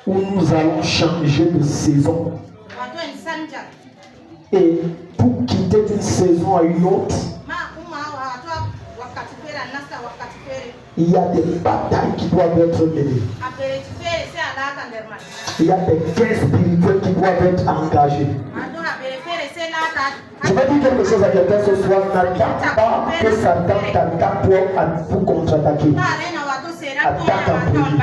où nous allons changer de saison. Et pour quitter d'une saison à une autre, il y a des batailles qui doivent être menées. Il y a des guerres spirituelles qui doivent être engagées. Je vais dire quelque chose à quelqu'un ce soir. N'attends pas que Satan t'attaque pour contre-attaquer. Attaque en premier.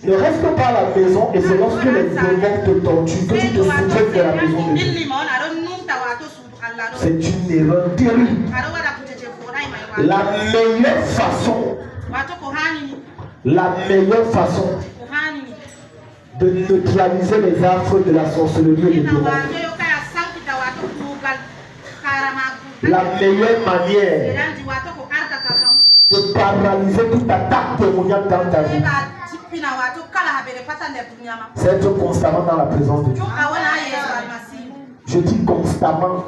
Ne reste pas à la maison et c'est lorsque les démons te torturent que tu te soulèves de la maison de Dieu. C'est une erreur terrible. La meilleure façon de neutraliser les affres de la sorcellerie et du démon. La meilleure manière de paralyser toute attaque démoniaque dans ta vie, c'est être constamment dans la présence de Dieu. Je dis constamment.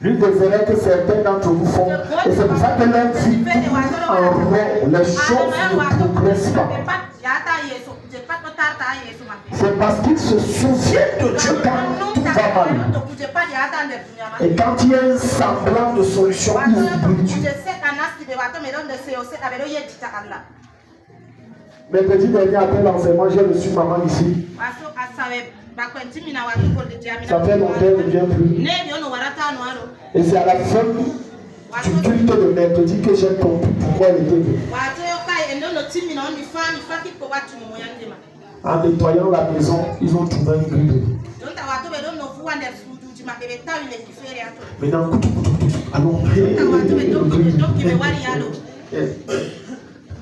L'une des erreurs que certains d'entre vous font, et c'est pour ça que leur vie en rond, les choses ne progressent pas. C'est parce qu'ils se souviennent de Dieu quand tout va mal. Et quand il y a un semblant de solution, ils oublient Dieu. Mercredi dernier, après l'enseignement, j'ai reçu maman ici. Ça fait longtemps qu'elle ne vient plus. Et c'est à la fin du culte de mercredi que j'ai compris pourquoi elle était venue. En nettoyant la maison, ils ont trouvé une grille. Maintenant, allons.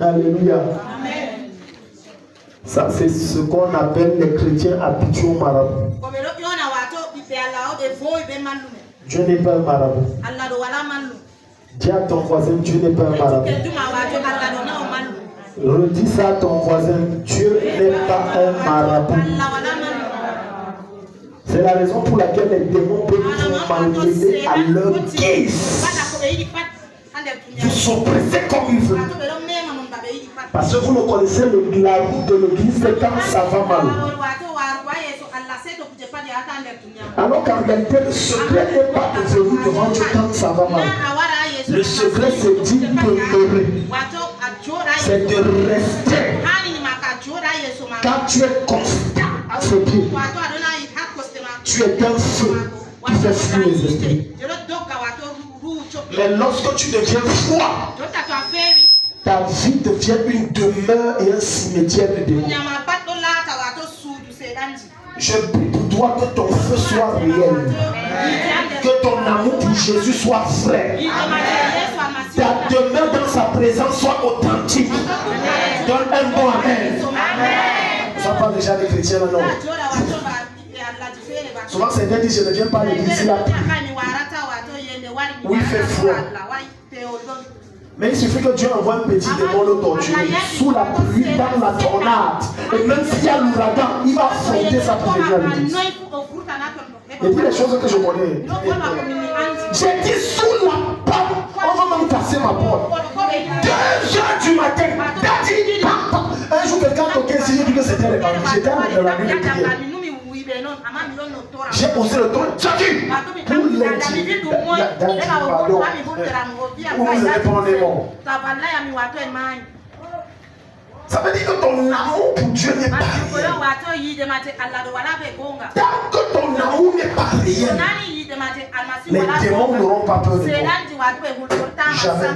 Alléluia. Ça, c'est ce qu'on appelle les chrétiens habitués au marabout. Dieu n'est pas un marabout. Dis à ton voisin, Dieu n'est pas un marabout. Redis ça à ton voisin, Dieu n'est pas un marabout. C'est la raison pour laquelle les démons peuvent vous manipuler à leur guise. Vous s'oppressez comme ils veulent. Parce que vous ne connaissez la route de l'église que quand ça va mal. Alors qu'en réalité, le secret n'est pas de venir devant Dieu quand ça va mal. Le secret, c'est d'y demeurer. C'est de rester. Quand tu es constant à ce pied, tu es un feu qui fait fuir les esprits. Mais lorsque tu deviens froid, ta vie devient une demeure et un cimetière de démons. Je prie pour toi que ton feu soit réel. Que ton amour pour Jésus soit vrai. Ta demeure dans sa présence soit authentique. Donne un bon amen. Nous ne sommes pas déjà des chrétiens là, non. Souvent certains disent je ne viens pas à l'église là. Oui, il fait froid. Mais il suffit que Dieu envoie un petit démon le torturer sous la pluie, dans la tornade. Et même s'il y a l'ouragan, il va affronter ça pour venir à l'église. Il dit les choses que je connais. J'ai dit sous la porte, on va même casser ma porte. 2 heures du matin, un jour quelqu'un toquait ici, j'ai dit que c'était les bandits. J'étais dans la nuit de prière. J'ai posé le ton, Jésus, pour l'intimider. Où vous répondez bon. Ça veut dire que ton amour pour Dieu n'est pas réel. Tant que ton amour n'est pas réel, les démons n'auront pas peur de toi. Jamais.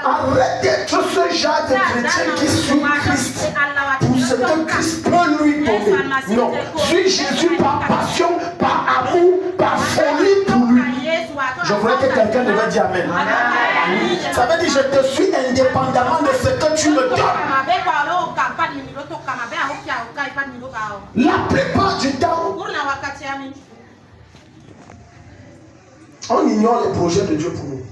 Arrête d'être ce genre de chrétien qui suit Christ pour ce que Christ peut lui donner. Non, suis Jésus par passion, par amour, par folie pour lui. Je voudrais que quelqu'un devait dire Amen. Ça veut dire je te suis indépendamment de ce que tu me donnes. La plupart du temps, on ignore les projets de Dieu pour nous.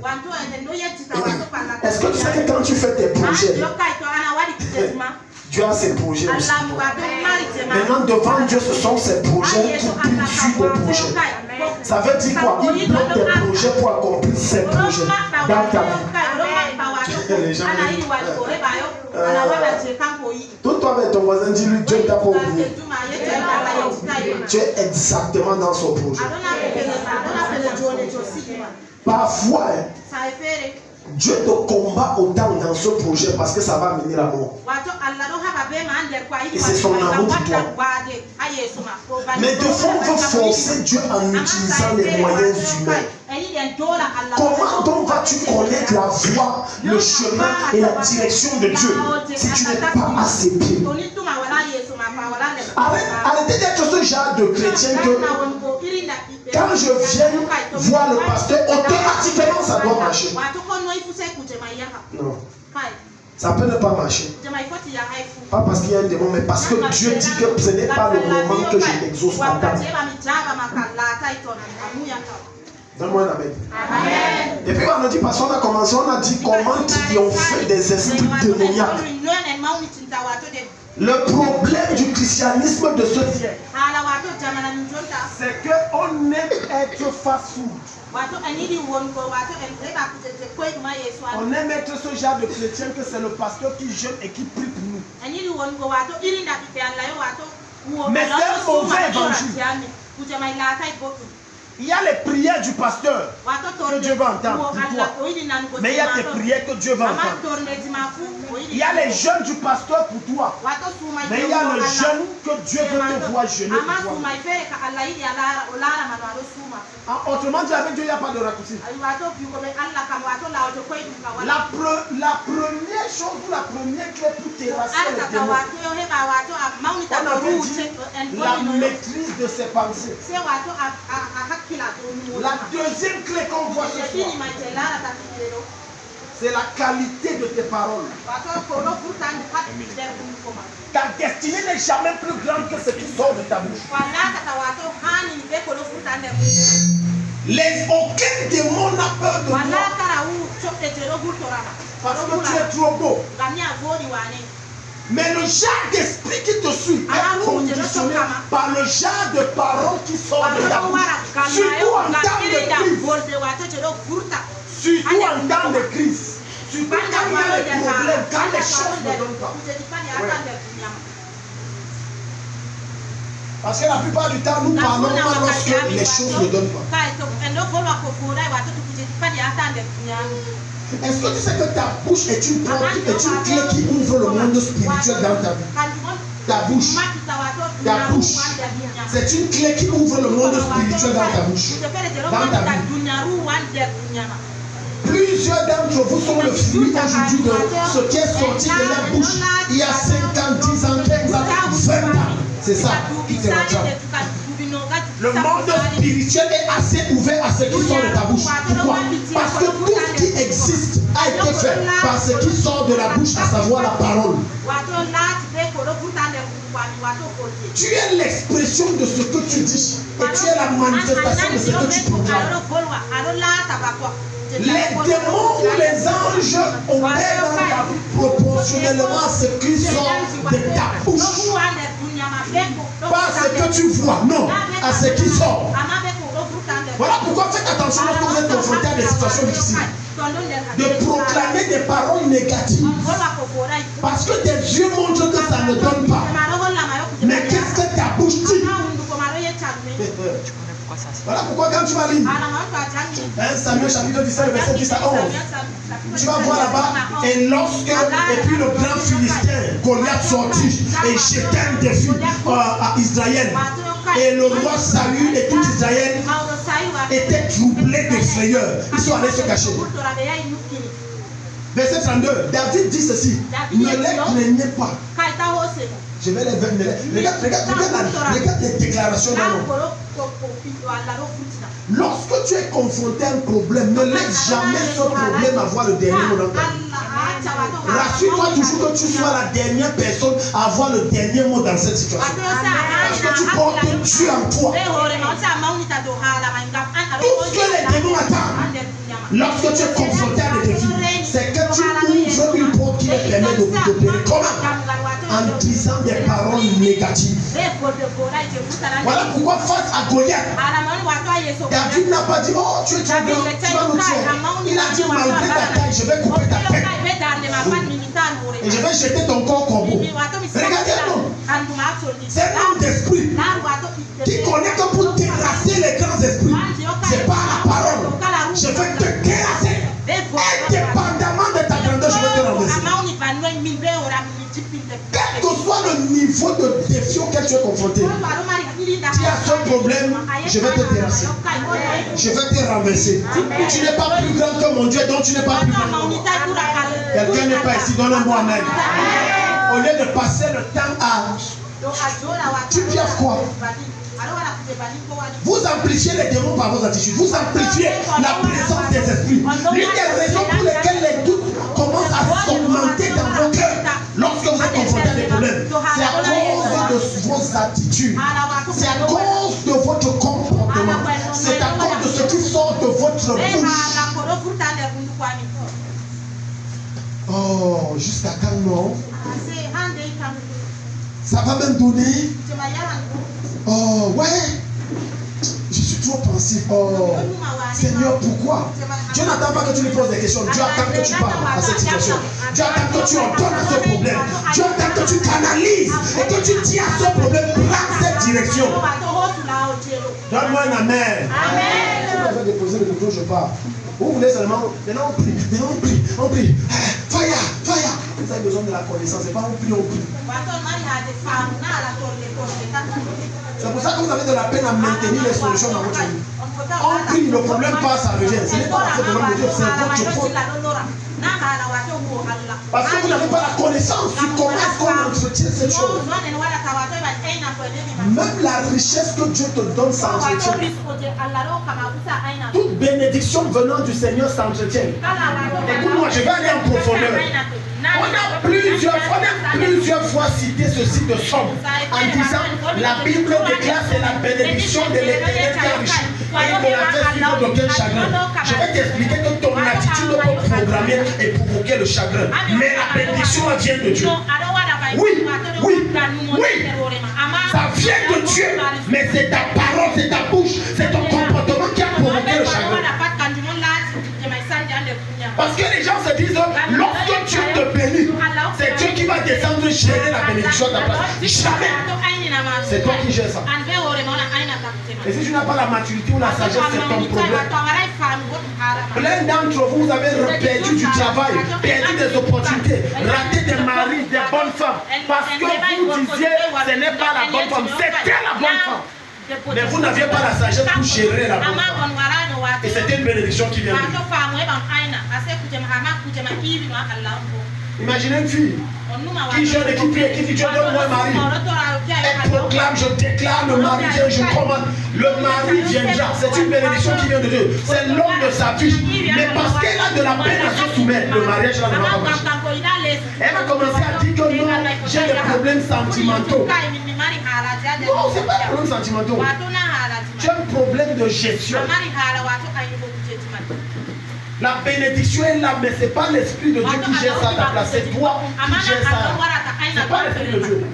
Est-ce que tu sais que quand tu fais tes projets, Dieu a ses projets aussi. Maintenant, devant Dieu, ce sont ses projets qui suivent des projets. Ça veut dire quoi? Il bloque des projets pour accomplir ses projets dans ta vie. Les gens. Toi, avec ton voisin, dis-lui, Dieu t'a pas oublié. Tu es exactement dans son projet. Parfois, Dieu te combat autant dans ce projet parce que ça va amener la mort. Et c'est son amour pour toi. Mais de fois, on veut forcer Dieu en utilisant les moyens humains. Comment donc vas-tu connaître la voie, le chemin et la direction de Dieu si tu n'es pas à ses pieds? Arrêtez d'être ce genre de chrétien que quand je viens voir le pasteur, automatiquement ça doit marcher. Non. Ça peut ne pas marcher. Pas parce qu'il y a un démon, mais parce que Dieu dit que ce n'est pas le moment que je n'exauce pas. Donne-moi un amen. Et puis on a dit, parce qu'on a commencé, on a dit comment triompher des esprits démoniaques. Le problème du christianisme de ce siècle, c'est qu'on aime être fast-food. On aime être ce genre de chrétien que c'est le pasteur qui jeûne et qui prie pour nous. Mais c'est un mauvais évangile. Il y a les prières du pasteur que Dieu va entendre. Mais il y a tes prières que Dieu va entendre. Il y a les jeûnes du pasteur pour toi. Mais il y a le jeûne que Dieu veut te voir jeûner pour toi. Autrement dit, avec Dieu, il n'y a pas de raccourci. La première chose ou la première clé pour terrasser les démons, on avait dit la maîtrise de ses pensées. La deuxième clé qu'on voit ce soir, c'est la qualité de tes paroles. Ta destinée n'est jamais plus grande que ce qui sort de ta bouche. Aucun démon n'a peur de toi. Parce que tu es trop beau. Mais le genre d'esprit qui te suit est conditionné par le genre de paroles qui sortent de ta bouche. Surtout en temps de crise. Surtout en temps de crise. Surtout quand il y a des problèmes, quand les choses ne donnent pas. Ouais. Parce que la plupart du temps, nous parlons pas lorsque les choses ne donnent pas. Est-ce que tu sais que ta bouche est une clé qui ouvre le monde spirituel dans ta vie? Ta bouche, c'est une clé qui ouvre le monde spirituel dans ta bouche, dans ta vie. Plusieurs d'entre vous sont le fruit aujourd'hui de ce qui est sorti de leur bouche il y a 5 ans, 10 ans, 15 ans, 20 ans. C'est ça qui te rattrape. Le monde spirituel est assez ouvert à ce qui sort de ta bouche. Pourquoi? Parce que tout ce qui existe a été fait par ce qui sort de la bouche, à savoir la parole. Tu es l'expression de ce que tu dis et tu es la manifestation de ce que tu proclames. Les démons ou les anges opèrent dans ta vie proportionnellement à ce qui sort de ta bouche. Pas ce que tu vois, non, à ce qui sort. Voilà pourquoi faites attention lorsque vous êtes confronté à des situations difficiles, de proclamer des paroles négatives. Parce que tes yeux montrent que ça ne donne pas. Mais qu'est-ce que ta bouche dit? Voilà pourquoi quand tu vas lire 1 Samuel chapitre 17, verset 10 à 11, tu vas voir là-bas, et puis le grand Philistin, Goliath sortit et jetait un défi à Israël. Et le roi Saül et tout Israël étaient troublés de frayeur. Ils sont allés se cacher. Verset 32, David dit ceci: ne les craignez pas. Je vais les regarde les déclarations d'un homme. Lorsque tu es confronté à un problème, ne laisse jamais ce problème avoir le dernier mot dans ta vie. Rassure-toi toujours que tu sois la dernière personne à avoir le dernier mot dans cette situation. Parce que tu portes Dieu en toi. Tout ce que les démons attendent lorsque tu es confronté à des défis, c'est que tu ouvres une porte qui les permet d'opérer. Comment? En disant des paroles négatives. Voilà pourquoi face à Goliath, David n'a pas dit: oh, tu es trop grand, tu vas nous tuer. Il a dit: malgré ta taille, je vais couper ta tête. Et je vais jeter ton corps corbeau. Regardez l'homme. C'est un homme d'esprit qui connaît que pour terrasser les grands esprits, c'est pas la parole. Je vais te terrasser. Indépendamment de ta grandeur, je vais te renverser. Quel que soit le niveau de défi auquel tu es confronté, tu as ce problème, je vais te terrasser. Je vais te renverser. Tu n'es pas plus grand que mon Dieu, donc tu n'es pas plus grand que moi. Quelqu'un n'est pas ici, donne-moi un aide. Au lieu de passer le temps à... Tu piaffes quoi? Vous amplifiez les démons par vos attitudes. Vous amplifiez la présence des esprits. L'une des raisons pour lesquelles les doutes commencent à s'augmenter dans vos cœurs lorsque vous êtes confronté à des problèmes, c'est à cause de vos attitudes. C'est à cause de votre comportement. C'est à cause de ce qui sort de votre bouche. Oh, jusqu'à quand non? Ça va même donner. Oh, ouais. Je suis trop pensif. Oh, Seigneur, pourquoi? Dieu n'attend pas que tu lui poses des questions. Dieu attend que tu parles à cette situation. Dieu attend que tu ordonnes à ce problème. Dieu attend que tu canalises et que tu dis à ce problème, prends cette direction. Donne-moi un amen. Amen. Je vais déposer le micro, je pars. Vous voulez seulement, maintenant on prie, on prie. Fire, fire. Vous avez besoin de la connaissance, c'est pas on prie. C'est pour ça que vous avez de la peine à maintenir les solutions dans votre vie. On prie, le problème passe à revient. Ce n'est pas la faute de Dieu, c'est votre faute. Parce que vous n'avez pas la connaissance sur comment est-ce qu'on entretient cette chose. Même la richesse que Dieu te donne s'entretient. Toute bénédiction venant du Seigneur s'entretient. Écoute-moi, je vais aller en profondeur. On a plusieurs fois cité ce site de Somme en disant la Bible déclare c'est la bénédiction de l'Éternel qui enrichit et de la fait suivre d'aucun chagrin. Je vais t'expliquer que ton attitude peut programmer et provoquer le chagrin. Mais la bénédiction vient de Dieu. Oui. Ça vient de Dieu. Mais c'est ta parole, c'est ta bouche, c'est ton comportement qui a provoqué le chagrin. Parce que les gens se disent, lorsque Dieu te bénit, c'est Dieu qui va descendre gérer la bénédiction de ta place. Jamais. C'est toi qui gères ça. Et si tu n'as pas la maturité ou la sagesse, c'est ton problème. Plein d'entre vous, vous avez perdu du travail, perdu des opportunités, raté des maris, des bonnes femmes. Parce que vous disiez, ce n'est pas la bonne femme, c'était la bonne femme. Mais vous n'aviez pas la sagesse pour gérer la bonne femme. Et c'était une bénédiction qui vient de Dieu. Imaginez une fille qui jeûne et qui prie et qui dit Dieu donne-moi un mari. Elle proclame, je déclare, le mari vient, je commande. Le mari viendra. C'est une bénédiction qui vient de Dieu. C'est l'homme de sa vie. Mais parce qu'elle a de la peine à se soumettre, le mariage là ne va pas marcher. Elle a commencé à dire que non, j'ai des problèmes sentimentaux. Non, ce n'est pas des problèmes sentimentaux. Tu as un problème de gestion. La bénédiction est là, mais ce n'est pas l'Esprit de Dieu qui gère ça à ta place. C'est toi qui gères ça. Ce n'est pas l'Esprit de Dieu.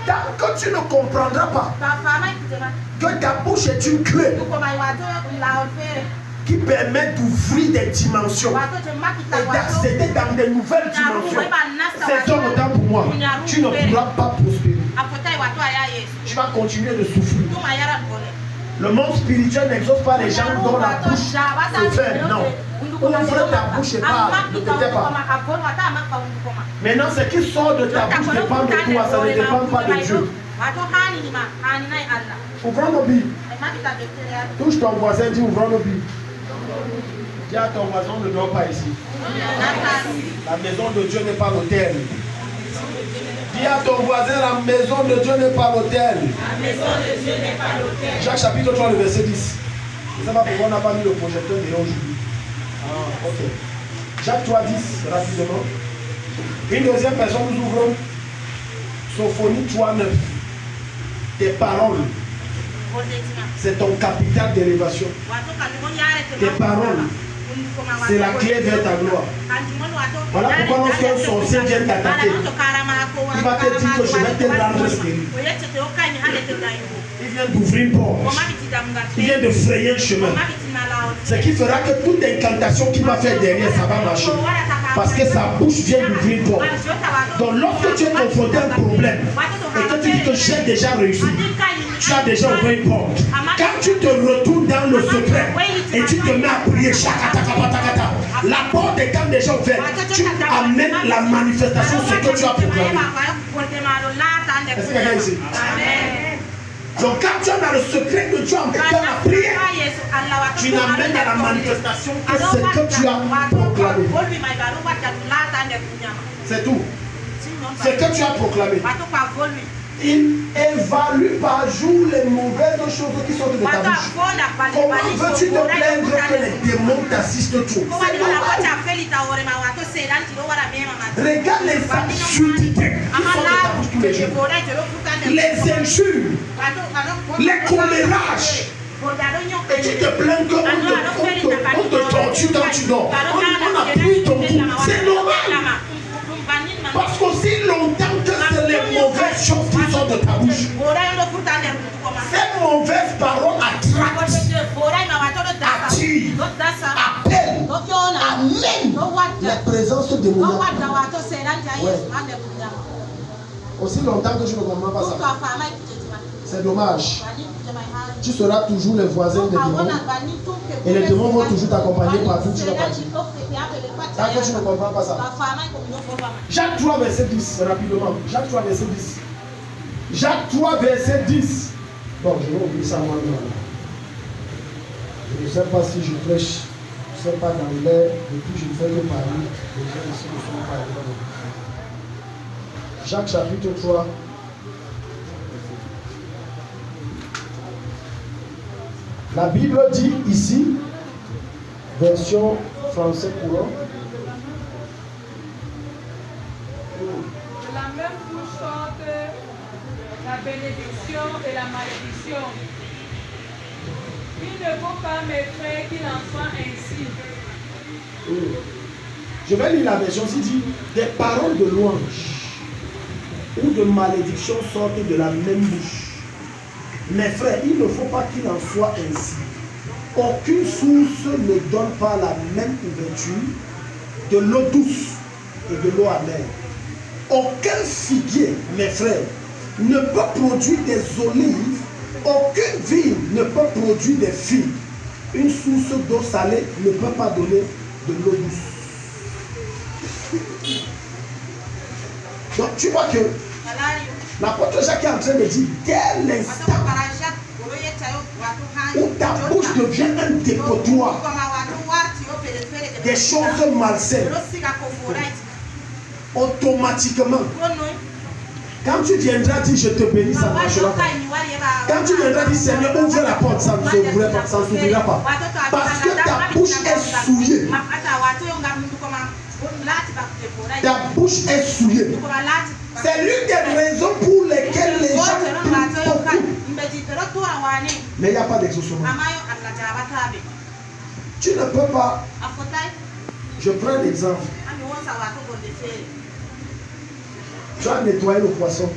Tant que tu ne comprendras pas que ta bouche est une clé qui permet d'ouvrir des dimensions et d'accéder dans de nouvelles dimensions, c'est ton temps pour moi. Tu ne pourras pas prospérer. Tu vas continuer de souffrir. Le monde spirituel n'exauce pas les gens dont la bouche se ferme. Non. Ouvre ta bouche et parle. Ne te tais pas. Maintenant, ce qui sort de ta bouche dépend de toi. Ça ne dépend pas de Dieu. Ouvrons nos billes. Touche ton voisin, dis ouvrons nos billes. Dis à ton voisin, ne dors pas ici. La maison de Dieu n'est pas l'autel. Dis à ton voisin, la maison de Dieu n'est pas l'autel. La maison de Dieu n'est pas l'autel. Jacques chapitre 3, le verset 10. Je ne sais pas pourquoi on n'a pas mis le projecteur derrière aujourd'hui. Ah, ok. Jacques 3, 10, rapidement. Une deuxième personne, nous ouvrons. Sophonie 3, 9. Tes paroles, c'est ton capital d'élévation. Tes paroles, c'est la clé vers ta gloire. Voilà pourquoi lorsqu'un sorcier vient t'attaquer, il va te dire que je vais te rendre stérile. Il vient d'ouvrir une porte. Tu viens de frayer un chemin. Ce qui fera que toute incantation qui va faire derrière, ça va marcher. Parce que sa bouche vient d'ouvrir une porte. Donc lorsque tu es confronté à un problème et que tu dis que j'ai déjà réussi, tu as déjà ouvert une porte. Quand tu te retournes dans le secret et tu te mets à prier, la porte est quand déjà ouverte, tu amènes la manifestation ce que tu as proclamé. Est-ce que quelqu'un ici? Donc quand tu es dans le secret que tu as dans la prière, tu n'amènes à la manifestation que ce que tu as proclamé. C'est tout. Ce que tu as proclamé. Il évalue par jour les mauvaises choses qui sortent de ta bouche. Comment veux-tu te plaindre que les démons t'assistent trop? Regarde les absurdités qui sortent de ta bouche tous les jours. Les injures, les commérages. Et tu te plains qu'on te torture quand tu dors. On appuie ton cou. C'est normal. Parce qu'aussi longtemps que c'est les mauvaises choses qui sortent de ta bouche, ces mauvaises paroles attirent, appellent, amènent la présence démoniaque. Ouais. Aussi longtemps que je ne comprends pas ça. C'est dommage. Tu seras toujours les voisins des démons. Et les démons vont toujours t'accompagner partout où tu vas partir. Tant que tu ne comprends pas ça. Jacques 3, verset 10, rapidement. Jacques 3, verset 10. Jacques 3, verset 10. Bon, je vais oublier ça moi-même. Je ne sais pas si je prêche. Je ne sais pas dans l'air. Depuis je ne fais que parler. Les gens ici ne sont pas là. Jacques chapitre 3. La Bible dit ici, version français courant. De la même bouche sortent la bénédiction et la malédiction. Il ne faut pas m'effrayer qu'il en soit ainsi. Je vais lire la version qui dit des paroles de louange ou de malédiction sortent de la même bouche. Mes frères, il ne faut pas qu'il en soit ainsi. Aucune source ne donne pas la même ouverture de l'eau douce et de l'eau amère. Aucun figuier, mes frères, ne peut produire des olives. Aucune vigne ne peut produire des figues. Une source d'eau salée ne peut pas donner de l'eau douce. Donc tu vois que l'apôtre Jacques est en train de dire, dès l'instant où ta bouche devient un dépotoir des choses malsaines, automatiquement, quand tu viendras dire je te bénis, ça ne marchera pas. Quand tu viendras dire Seigneur, ouvre la porte, ça ne s'ouvrira pas. Parce que ta bouche est souillée. Ta bouche est souillée. C'est l'une des raisons pour lesquelles les gens prient beaucoup. Mais il n'y a pas d'exaucement. Tu ne peux pas. Je prends un exemple. Tu as nettoyé le poisson.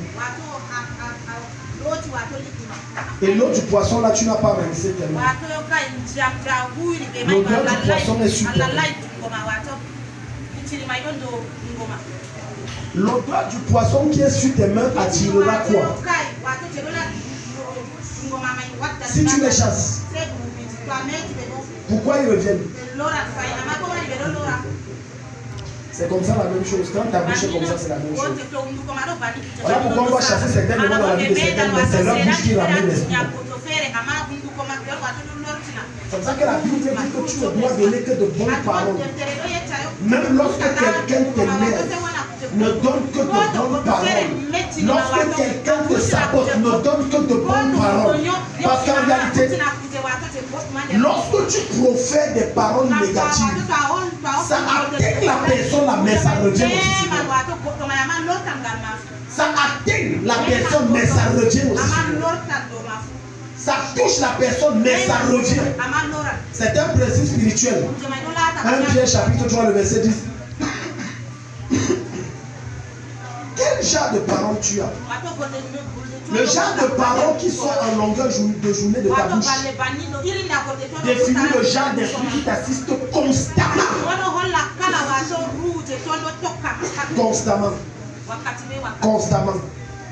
Et l'eau du poisson, là, tu n'as pas rincé tellement. L'odeur du poisson est super. L'odeur du poisson qui est sur tes mains attirera quoi? Si tu les chasses, pourquoi ils reviennent? C'est comme ça la même chose. Quand ta bouche est comme ça, c'est la même chose. Voilà pourquoi on va chasser certains démons dans la vie de certains, mais c'est leur bouche qui ramène l'esprit. C'est pour ça que la Bible dit que tu ne dois donner que de bonnes paroles. Même lorsque quelqu'un t'énerve, ne donne que de bonnes paroles. Lorsque quelqu'un te sabote, ne donne que de bonnes paroles. Parce qu'en réalité, lorsque tu profères des paroles négatives, ça atteint la personne là, mais ça revient aussi. Ça atteint la personne, mais ça revient aussi. Ça touche la personne, mais ça revient. C'est un principe spirituel. 1 Pierre chapitre 3, le verset 10. Quel genre de parole tu as? Le genre de paroles qui sont en longueur de journée de ta bouche définit le genre d'esprit qui t'assiste constamment. Constamment. Constamment.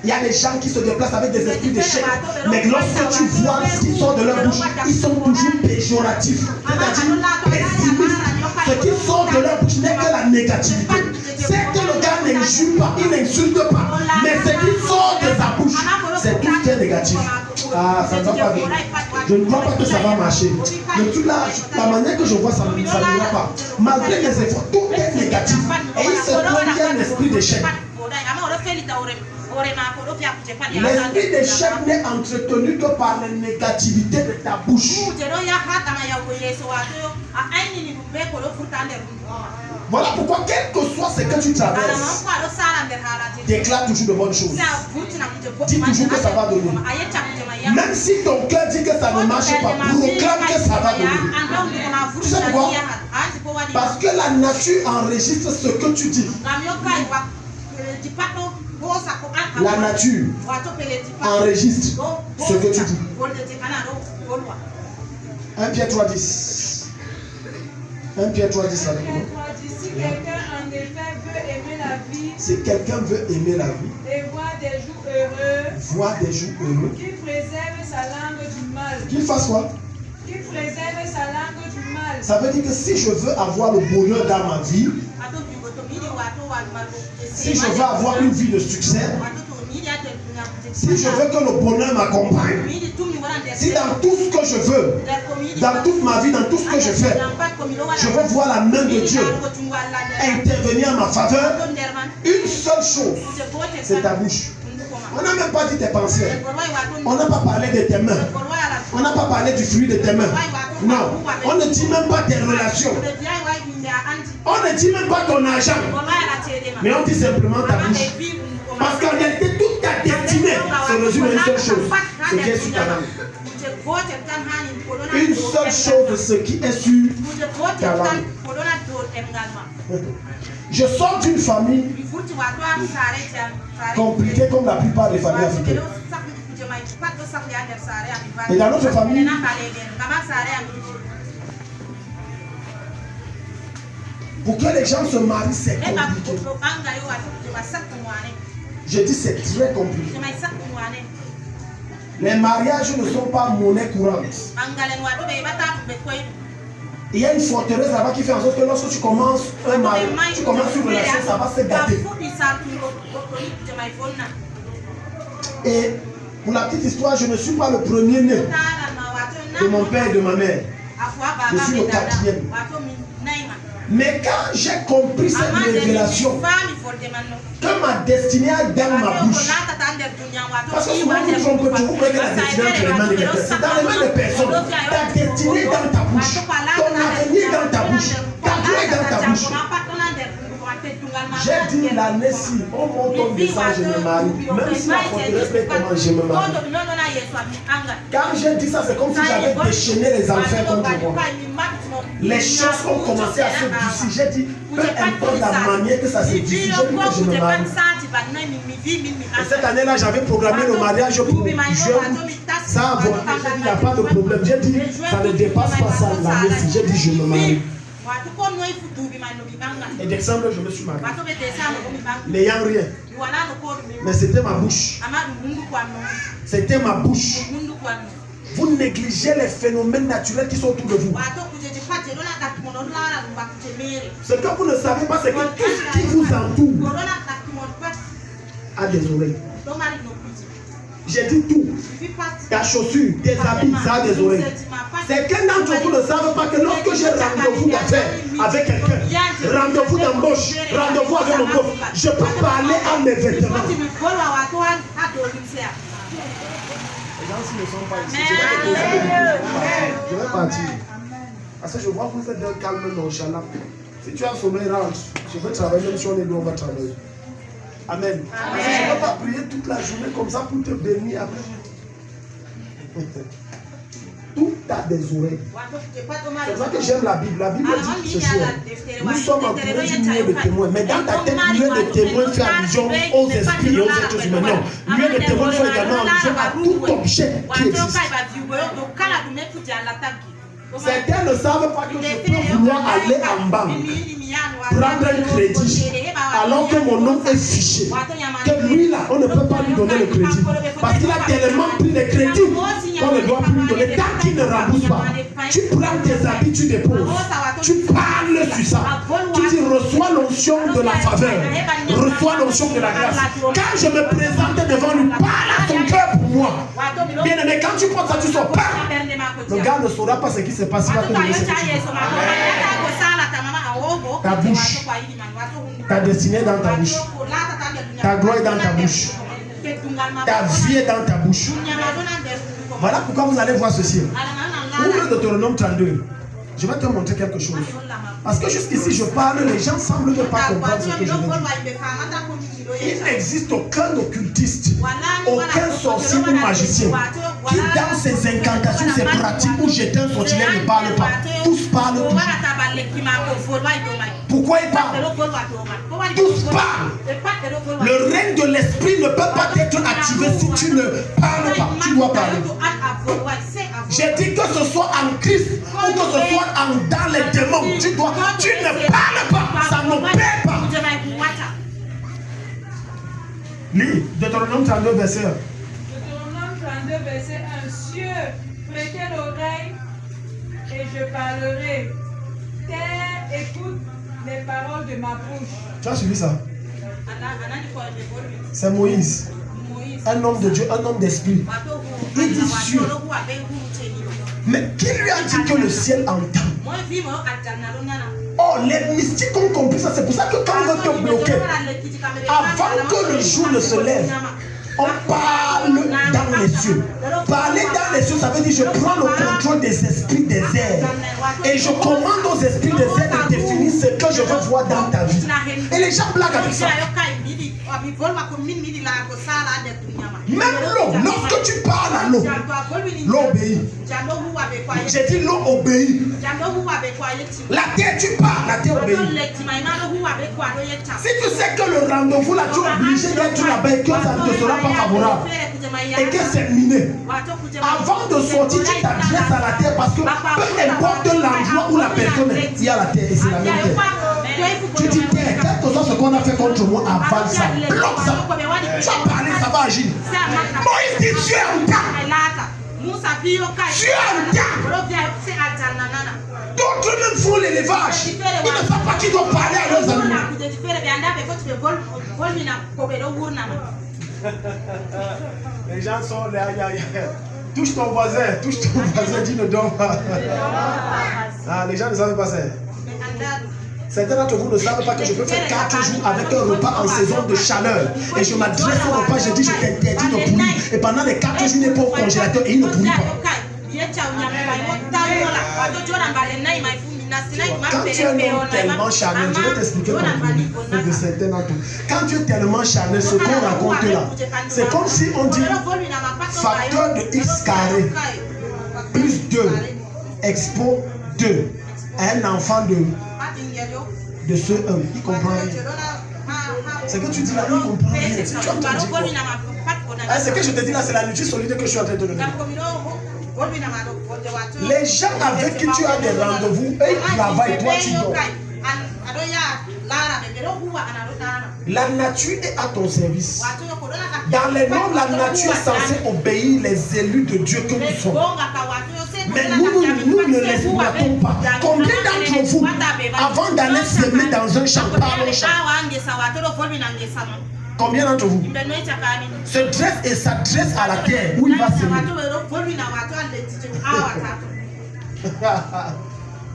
Il y a des gens qui se déplacent avec des esprits d'échec. Mais lorsque tu vois ce qui sort de leur bouche, ils sont toujours péjoratifs. C'est-à-dire pessimistes. Ce qui sort de leur bouche n'est que la négativité. C'est que le gars n'injure pas, il n'insulte pas. Mais ce qui sort de sa bouche, c'est tout ce qui est négatif. Ah, ça ne va pas venir. Je ne crois pas que ça va marcher. Le truc là, la manière que je vois, ça ne va pas. Malgré les efforts, tout est négatif. Et il se trouve qu'il y a un esprit d'échec. L'esprit d'échec n'est entretenu que par la négativité de ta bouche. Voilà pourquoi, quel que soit ce que tu traverses, déclare toujours de bonnes choses. Dis toujours que ça va donner. Même si ton cœur dit que ça ne marche pas, proclame que ça va donner. Tu sais pourquoi? Parce que la nature enregistre ce que tu dis. La nature enregistre ce que tu dis. 1 Pierre 3:10. 1 Pierre 3:10 avec nous. Si quelqu'un veut aimer la vie et voir des jours heureux, qu'il préserve sa langue du mal. Qu'il fasse quoi? Qu'il préserve sa langue du mal. Ça veut dire que si je veux avoir le bonheur dans ma vie, si je veux avoir une vie de succès, si je veux que le bonheur m'accompagne, si dans tout ce que je veux, dans toute ma vie, dans tout ce que je fais, je veux voir la main de Dieu intervenir en ma faveur, une seule chose, c'est ta bouche. On n'a même pas dit tes pensées. On n'a pas parlé de tes mains. On n'a pas parlé du fruit de tes mains. Non. On ne dit même pas tes relations. On ne dit même pas ton argent. Mais on dit simplement ta bouche. Parce qu'en réalité, toute ta destinée se résume à une seule chose. Ce qui est sur ta langue. Une seule chose de ce qui est sur ta langue. Je sors d'une famille compliquée comme la plupart des familles africaines. Et dans notre famille, pour que les gens se marient, c'est compliqué. Je dis c'est très compliqué. Les mariages ne sont pas monnaie courante. Il y a une forteresse là-bas qui fait en sorte que lorsque tu commences un mariage, tu commences une relation, ça va se gâter. Et pour la petite histoire, je ne suis pas le premier né de mon père et de ma mère. Je suis le 4e. Mais quand j'ai compris cette révélation, que ma destinée est dans ma bouche, parce que souvent nous trompons toujours que la destinée est dans les mains des personnes. C'est dans les mains des personnes. Ta destinée est dans ta bouche. Ton avenir est dans ta bouche. Ta gloire est dans ta bouche. J'ai dit l'année-ci, on monte, on descend, je me marie. Même si la forteresse fait comment je me marie. Quand j'ai dit ça, c'est comme si j'avais déchaîné les enfers contre moi. Les choses ont commencé à se dissiper. J'ai dit, peu importe la manière que ça se dissipe, j'ai dit que je me marie. Et cette année-là, j'avais programmé le mariage pour juin. Ça a avorté. J'ai dit, il n'y a pas de problème. J'ai dit, ça ne dépasse pas ça l'année-ci. J'ai dit, je me marie. Et décembre, je me suis marié. N'ayant rien. Mais c'était ma bouche. C'était ma bouche. Vous négligez les phénomènes naturels qui sont autour de vous. Ce que vous ne savez pas, c'est que tout ce qui vous entoure a des oreilles. J'ai dit tout. Ta chaussure, tes habits, ça a des oreilles. Certains d'entre vous ne savent pas que lorsque j'ai rendez-vous d'affaires avec quelqu'un, rendez-vous d'embauche, rendez-vous avec mon boss, je peux parler à mes vêtements. Les gens s'ils ne sont pas ici, je vais partir. Parce que je vois que vous êtes d'un calme nonchalant. Si tu as sommeil, rentre. Je veux travailler, même si on est loin, on va travailler. Amen. Parce que je ne peux pas prier toute la journée comme ça pour te bénir après. Tout a des oreilles. C'est pour ça que j'aime la Bible. La Bible dit ceci. Nous sommes entourés d'une nuée de témoins. Mais dans ta tête, nuée de témoins fait allusion aux esprits et aux êtres humains. Non. Nuée de témoins fait également allusion à tout objet qui existe. Certains ne savent pas que je peux vouloir aller en banque, prendre un crédit, alors que mon nom est fiché. Que lui là, on ne peut pas lui donner le crédit. Parce qu'il a tellement pris de crédit qu'on ne doit plus lui donner. Tant qu'il ne rembourse pas, tu prends tes habits, tu déposes. Tu parles sur ça. Tu dis reçois l'onction de la faveur. Reçois l'onction de la grâce. Quand je me présente devant lui, parle à ton cœur pour moi. Bien aimé, quand tu portes ça, tu sors pas. Le gars ne saura pas ce qui se passe. Ta bouche, ta destinée dans ta bouche, ta gloire est dans ta bouche, ta vie est dans ta bouche. Voilà pourquoi vous allez voir ceci. Ouvre Deutéronome 32. Je vais te montrer quelque chose. Parce que jusqu'ici je parle, les gens semblent ne pas comprendre ce que je veux dire. Il n'existe aucun occultiste, aucun sorcier ou magicien qui dans ses incantations, ses pratiques où jeter un sortilège ne parle pas. Tous parlent toujours. Pourquoi ils parlent? Tous parlent. Le règne de l'esprit ne peut pas être activé si tu ne parles pas. Tu dois parler. J'ai dit que ce soit en Christ ou que ce soit dans les démons. Tu ne parles pas. Ça n'opère pas. Lis Deutéronome 32 verset 1. Deutéronome 32 verset 1. Cieux, prêtez l'oreille et je parlerai. Terre, écoute les paroles de ma bouche. Tu as suivi ça? C'est Moïse, un homme de Dieu, un homme d'esprit. Il dit Dieu. Mais qui lui a dit que le ciel entend? Oh, les mystiques ont compris ça. C'est pour ça que quand on veut te bloquer, avant que le jour ne se lève, on parle dans les cieux. Parler dans les cieux, ça veut dire je prends le contrôle des esprits des airs. Et je commande aux esprits des airs de définir ce que je veux voir dans ta vie. Et les gens blaguent avec ça. Même l'eau, lorsque tu parles à l'eau, l'eau obéit. J'ai dit l'eau obéit. La terre, tu parles, la terre obéit. Si tu sais que le rendez-vous là, tu es obligé d'être là-bas et que ça ne te sera pas favorable et que c'est miné, avant de sortir, tu t'adresses à la terre parce que peu importe l'endroit où la personne est, il y a la terre et c'est la même terre. Tu dis terre, quel que soit ce qu'on a fait contre moi, avale ça, bloque ça. Tu vas parler, ça va agir. Moïse dit tu es en temps. Tu es en temps. D'autres même font l'élevage. Ils ne savent pas qu'ils doivent parler à leurs animaux. Les gens sont là. Touche ton voisin, dis ne dors pas. Ah, les gens ne savent pas ça. Certains d'entre vous ne savent pas que je peux faire 4 jours avec un repas en saison de chaleur. Et je m'adresse au repas, je dis je t'interdis de pourrir. Et pendant les 4 jours, il n'est pas au congélateur et il ne pourrit pas. Quand tu es un homme tellement charnel, je vais t'expliquer comment de certains d'entre vous. Quand tu es tellement charnel, ce qu'on raconte là, c'est comme si on dit facteur de x carré plus 2 expo 2 à un enfant de ce 1. Il comprend rien. C'est que tu dis là, il comprend rien. Si tu entends dire quoi? Ce que je te dis là, c'est la nourriture solide que je suis en train de donner. Les gens avec qui tu as des rendez-vous, ils travaillent, toi tu dors. La nature est à ton service. Dans les normes, la nature est censée obéir les élus de Dieu que nous sommes. Mais nous ne les exploitons pas. Combien d'entre vous, avant d'aller semer dans un champ, parlent au champ? Combien d'entre vous se dresse et s'adresse à la terre où il va semer?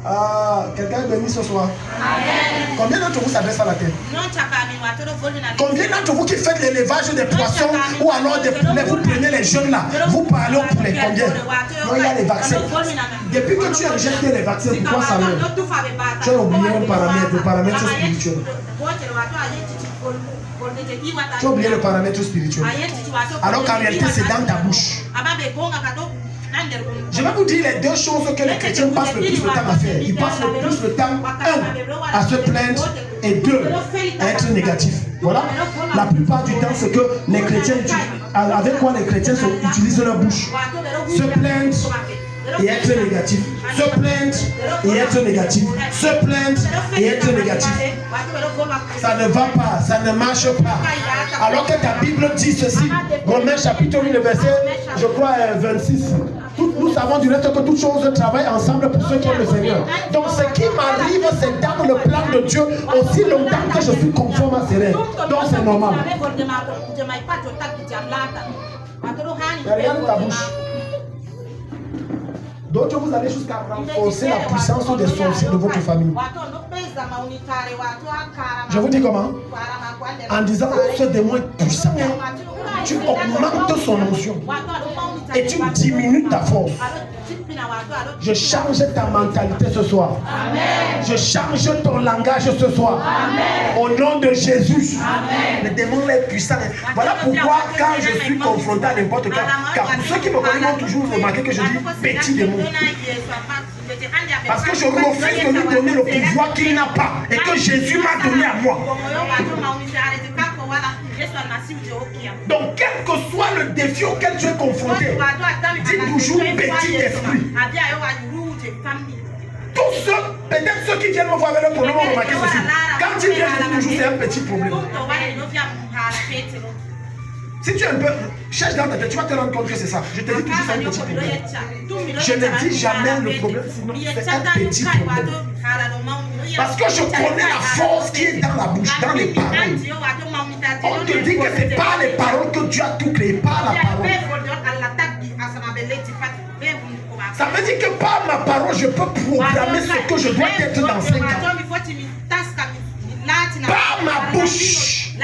Ah, quelqu'un est béni ce soir. Combien d'entre vous s'adressent à la terre? Combien d'entre vous qui faites l'élevage des poissons ou alors des poulets, vous prenez les jeunes là, vous parlez aux poulets? Combien? Non, il y a les vaccins. Depuis que tu as injecté les vaccins, pourquoi ça meurt? Tu as oublié un paramètre, le paramètre spirituel. Tu as oublié le paramètre spirituel. Alors qu'en réalité, c'est dans ta bouche. Je vais vous dire les deux choses que les chrétiens passent le plus de temps à faire. Ils passent le plus de temps, un, à se plaindre, et deux, à être négatif. Voilà. La plupart du temps, c'est que les chrétiens, avec quoi les chrétiens utilisent leur bouche. Se plaindre et être négatif. Se plaindre et être négatif. Se plaindre et être négatif. Ça ne va pas, ça ne marche pas. Alors que ta Bible dit ceci, Romains chapitre 1, verset, je crois 26. Nous savons du reste que toutes choses travaillent ensemble pour ceux qui aiment le Seigneur. Donc ce qui m'arrive, c'est dans le plan de Dieu aussi longtemps que je suis conforme à ses règles. Donc c'est normal. Regarde ta bouche. D'autres, vous allez jusqu'à renforcer la puissance des sorciers de votre famille. Je vous dis comment? En disant, oh, ce démon est puissant. Tu augmentes son onction. Et tu diminues ta force. Je change ta mentalité ce soir. Amen. Je change ton langage ce soir. Amen. Au nom de Jésus. Amen. Le démon est puissant. Voilà pourquoi quand je suis confronté à n'importe quoi, car ceux qui me connaissent ont toujours remarqué que je dis petit démon. Parce que je refuse de lui donner le pouvoir qu'il n'a pas et que Jésus m'a donné à moi. Donc quel que soit le défi auquel tu es confronté, dis toujours petit esprit. Tous ceux, peut-être ceux qui viennent me voir avec le problème vont remarquer ceci. Quand ils viennent, je dis toujours c'est un petit problème. Si tu es un peu, cherche dans ta tête, tu vas te rendre compte que c'est ça. Je te dis toujours c'est un petit problème. Je ne dis jamais le problème, sinon c'est un petit problème. Parce que je connais la force qui est dans la bouche, dans les paroles. On te dit que ce n'est pas les paroles que Dieu a tout créé, pas la parole. Ça veut dire que par ma parole, je peux programmer ce que je dois être dans 5 ans. Par ma bouche,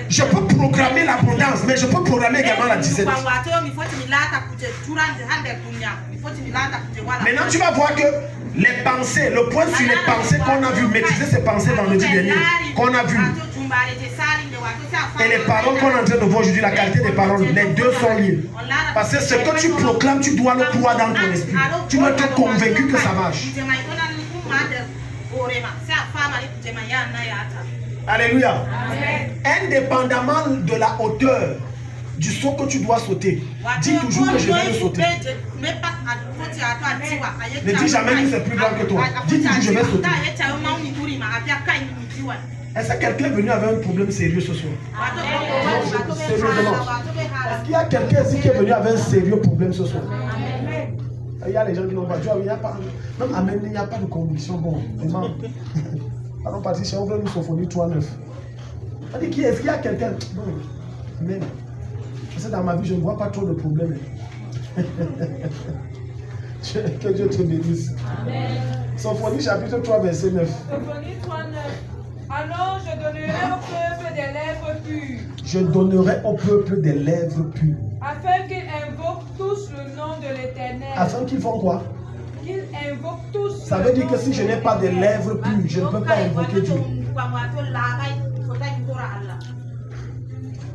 je peux programmer l'abondance, mais je peux programmer également la disette. Maintenant, tu vas voir que les pensées, le point sur les pensées qu'on a vu, maîtriser ces pensées vendredi dernier, qu'on a vu, et les paroles qu'on est en train de voir aujourd'hui, la qualité des paroles, les deux sont liés. Parce que ce que tu proclames, tu dois le croire dans ton esprit. Tu dois être convaincu que ça marche. Alléluia. Indépendamment de la hauteur du saut que tu dois sauter, dis toujours que je vais le sauter. Ne dis jamais que c'est plus grand que toi. Dis toujours que je vais sauter. Est-ce que quelqu'un est venu avec un problème sérieux ce soir? Sérieusement. Est-ce qu'il y a quelqu'un ici qui est venu avec un sérieux problème ce soir? Il y a les gens qui n'ont pas. Il n'y a pas. Même Amen, il n'y a pas de conviction. Bon, vraiment. Allons Patricia, ouvre nous Sophonie 3:9. Est-ce qu'il y a quelqu'un? Non. Amen. Parce que dans ma vie, je ne vois pas trop de problèmes. Que Dieu te bénisse. Amen. Sophonie chapitre 3, verset 9. Sophonie 3:9. Alors je donnerai au peuple des lèvres pures. Je donnerai au peuple des lèvres pures. Afin qu'ils invoquent tous le nom de l'Éternel. Afin qu'ils font quoi? Qu'ils invoquent tous. Ça veut dire que si je n'ai pas de lèvres pures, je ne peux pas invoquer Dieu.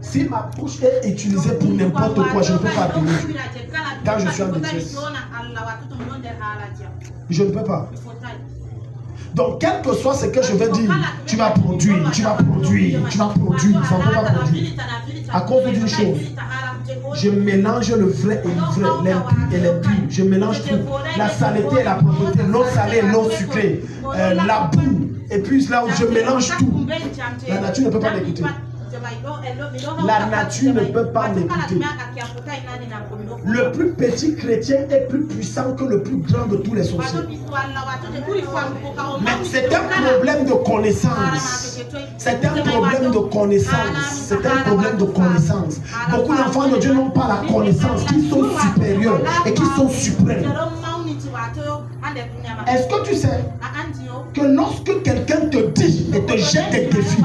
Si ma bouche est utilisée pour n'importe quoi, je ne peux pas appeler Dieu. Quand je suis en détresse, je ne peux pas. Donc, quel que soit ce que je vais dire, tu vas produire, tu vas produire, tu vas produire. Ça ne peut pas produire. À cause d'une chose, je mélange le vrai et le vrai, l'impur et l'impur. Je mélange tout. La saleté et la propreté, l'eau salée et l'eau sucrée, la boue. Et puis là où je mélange tout, la nature ne peut pas l'écouter. La nature ne peut pas m'écouter. Le plus petit chrétien est plus puissant que le plus grand de tous les sorciers. Mais c'est un problème de connaissance. C'est un problème de connaissance. C'est un problème de connaissance. Beaucoup d'enfants de Dieu n'ont pas la connaissance, qui sont supérieurs et qui sont suprêmes. Est-ce que tu sais que lorsque quelqu'un te dit et te jette des défis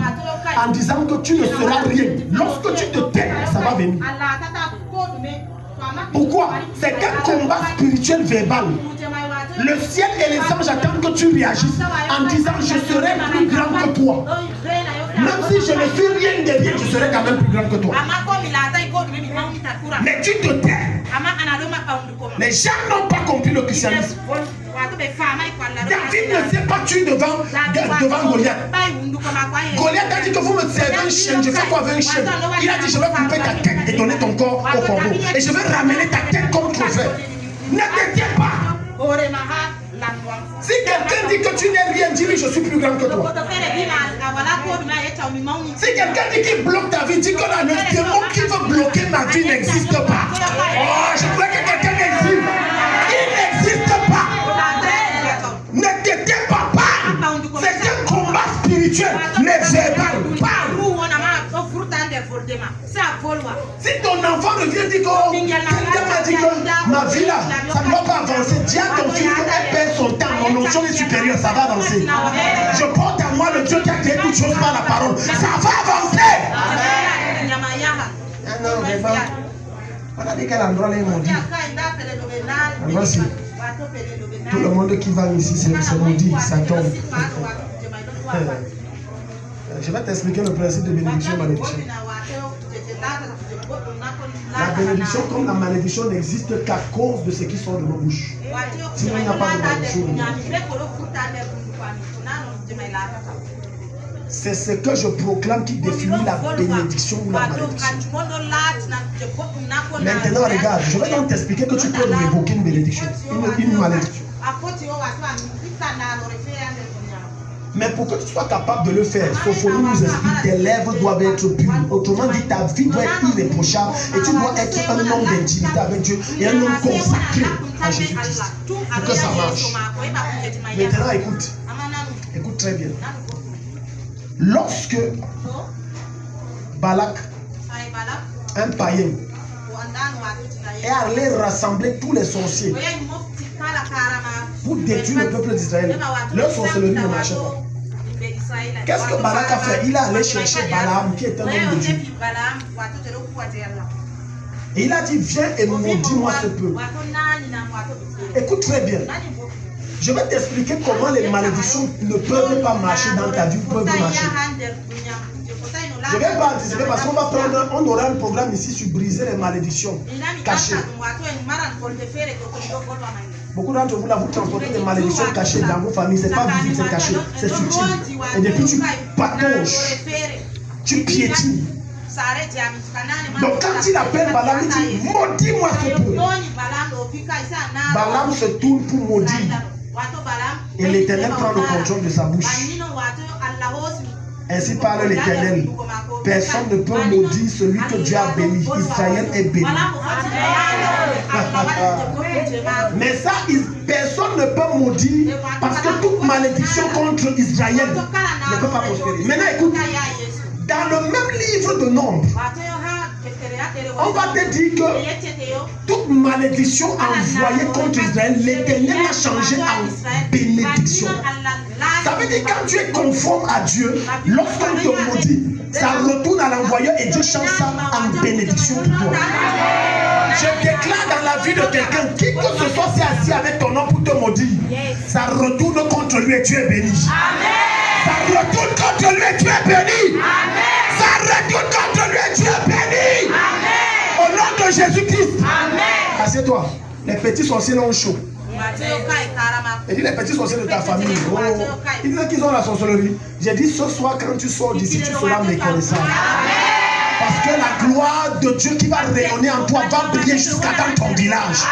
en disant que tu ne seras rien, lorsque tu te tais, ça va venir. Pourquoi? C'est qu'un combat spirituel verbal. Le ciel et les anges attendent que tu réagisses en disant je serai plus grand que toi. Même si je ne suis rien de rien, je serai quand même plus grand que toi. Mais tu te tais. Les gens n'ont pas compris le christianisme. David ne s'est pas tué devant Goliath. Goliath a dit que vous me servez un chien. Je fais quoi avec un chien? Il a dit je vais couper ta tête et donner ton corps au corbeau. Et je vais ramener ta tête comme trophée. Ne te tiens pas. Si quelqu'un dit que tu n'es rien, dis-lui je suis plus grand que toi. Si quelqu'un dit qu'il bloque ta vie, dis que là, le démon qui veut bloquer ma vie n'existe pas. Oh, je crois que quelqu'un existe. Il n'existe pas. Ne te tais pas. C'est un combat spirituel, mais verbal. Si ton enfant revient dire que quelqu'un m'a dit que ma vie là, ça ne va pas avancer, dis à ton fils qu'elle perd son temps, mon notion est supérieure, ça va avancer. Je porte à moi le Dieu qui a créé toutes choses par la parole, ça va avancer. Non, vraiment. Voilà de quel endroit là ils m'ont dit. Voici. Tout le monde qui va ici, c'est maudit, ça tombe. Je vais t'expliquer le principe de bénédiction et malédiction. La bénédiction comme la malédiction n'existe qu'à cause de ce qui sort de nos bouches. Sinon, il n'y a pas de malédiction. C'est ce que je proclame qui définit la bénédiction ou la malédiction. Maintenant, regarde, je vais donc t'expliquer que tu peux révoquer une bénédiction, une malédiction. Mais pour que tu sois capable de le faire, Sophonie nous explique tes lèvres doivent être pures. Autrement dit, ta vie doit être irréprochable et tu dois être un homme d'intimité avec Dieu et un homme consacré à Jésus-Christ. Pour que ça marche. Maintenant, écoute. Écoute très bien. Lorsque Balak, un païen, est allé rassembler tous les sorciers pour détruire le peuple d'Israël, leur sorcellerie ne marchait pas. Qu'est-ce que Balak a fait? Il est allé chercher Balaam qui est un homme de Dieu. Et il a dit viens et maudis-moi ce peuple. Écoute très bien. Je vais t'expliquer comment les malédictions ne peuvent pas marcher dans ta vie, peuvent marcher. Je ne vais pas anticiper parce qu'on on aura un programme ici sur briser les malédictions cachées. Beaucoup d'entre vous là, vous transportez des malédictions cachées dans vos familles. Ce n'est pas visible, c'est caché, c'est subtil. Et depuis tu patauges, tu piétines. Donc quand il appelle Balaam, il dit maudis-moi ce peuple. Balaam se tourne pour maudire. Et l'Éternel prend le contrôle de sa bouche. Ainsi parle l'Éternel. Personne ne peut maudire celui que Dieu a béni. Israël est béni. Mais ça, personne ne peut maudire parce que toute malédiction contre Israël ne peut pas prospérer. Maintenant, écoute, dans le même livre de Nombres, on va te dire que toute malédiction envoyée contre Israël, l'Éternel a changé en bénédiction. Ça veut dire que quand tu es conforme à Dieu, lorsqu'on te maudit, ça retourne à l'envoyeur et Dieu change ça en bénédiction pour toi. Je déclare dans la vie de quelqu'un, qui que ce soit s'est assis avec ton nom pour te maudire, ça retourne contre lui et tu es béni. Ça retourne contre lui et tu es béni. Ça retourne contre lui et tu es béni. Au nom de Jésus-Christ. Assieds-toi. Les petits sorciers ont chaud. Et dit les petits sorciers de ta famille. Oh, ils disent qu'ils ont la sorcellerie. J'ai dit ce soir quand tu sors d'ici, tu seras méconnaissant. Parce que la gloire de Dieu qui va rayonner en toi va briller jusqu'à dans ton village.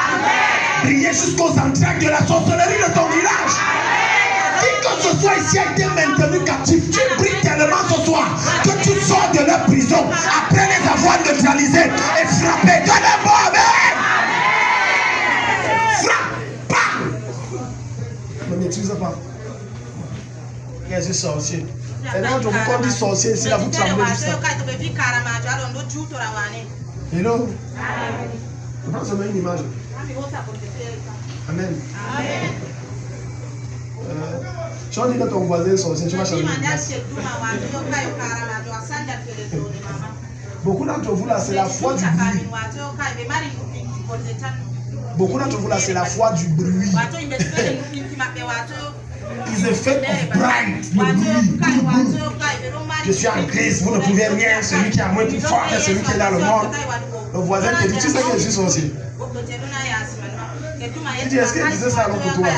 Briller jusqu'aux entrailles de la sorcellerie de ton village. Qui que ce soit ici a été maintenu captif, tu brilles tellement ce soir que tu sors de leur prison après les avoir neutralisés et frappés. Donnez-moi amen. Frappe. Ne maîtrise pas. Qu'est-ce que sorcier? Et là, je vous dis sorcier ici, là, vous tremblez juste là. Hello? Je prends seulement une image. Amen. Tu as dit que ton voisin est sorcier, tu vas changer de place. Beaucoup d'entre vous là, c'est la foi du bruit. Beaucoup d'entre vous là, c'est la foi du bruit. Is a faith of pride. Je suis en crise, vous ne pouvez rien. Celui qui a moins plus fort que celui qui est dans le monde. Le voisin te dit, tu sais que je suis sorcier. Tu dis, est-ce qu'il disait ça alors pour toi?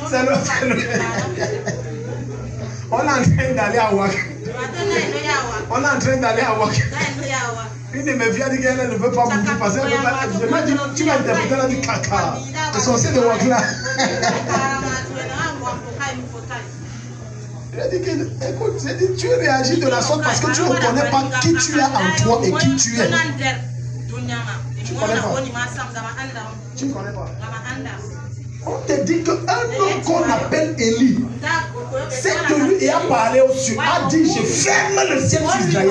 C'est le... On est en train d'aller à Wak. On est en train d'aller à Wak. Une de mes filles a dit qu'elle ne veut pas bouger parce qu'elle ne veut pas. Je lui ai dit, tu vas interpréter, elle a dit caca. Le sorcier de Wak là. Je lui ai dit que, écoute, j'ai dit, tu réagis de la sorte parce que tu ne connais pas qui tu es en toi et qui tu es. Tu ne connais pas. Tu ne connais pas. On te dit qu'un homme qu'on appelle Élie, c'est de lui et a parlé au ciel, a dit, je ferme le ciel sur Israël.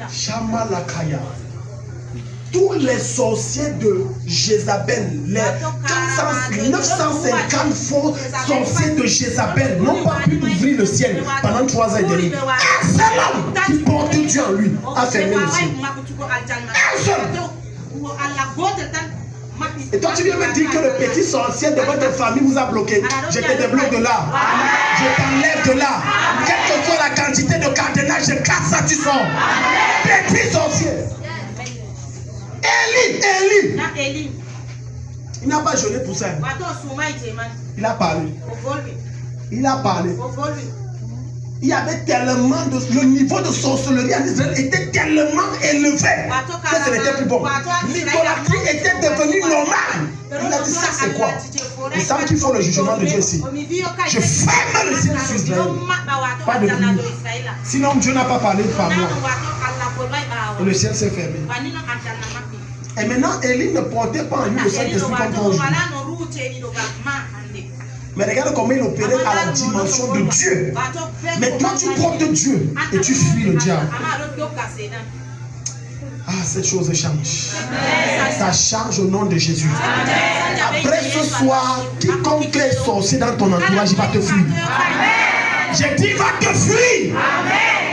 Shamalakaya. Tous les sorciers de Jézabel, les 950 faux sorciers de Jézabel n'ont pas pu ouvrir le ciel pendant 3 ans et demi. Un seul homme qui porte Dieu en lui a fermé le ciel. Un seul. Et toi tu viens me dire que le petit sorcier de votre famille vous a bloqué. Je te débloque de là. Je t'enlève de là. Quelle que soit la quantité de cadenas, je casse ça, tu sors. Petit sorcier. Élie. Il n'a pas jeûné pour ça. Il a parlé. Il a parlé. Il y avait tellement de... Le niveau de sorcellerie en Israël était tellement élevé que ce n'était plus bon. L'idolâtrie était devenue normale. Il a dit, ça c'est quoi? Il semble qu'il faut le jugement de Dieu ici. Je ferme le ciel sur Israël. Pas de pluie. Sinon Dieu n'a pas parlé par moi. Et le ciel s'est fermé. Et maintenant, Élie ne portait pas en lui le Saint-Esprit comme toi aujourd'hui. Mais regarde comment il opérait à la dimension de Dieu. Mais toi, tu portes Dieu et tu fuis le diable. Ah, cette chose change. Ça change au nom de Jésus. Après ce soir, quiconque est sorcier dans ton entourage, il va te fuir. J'ai dit, il va te fuir.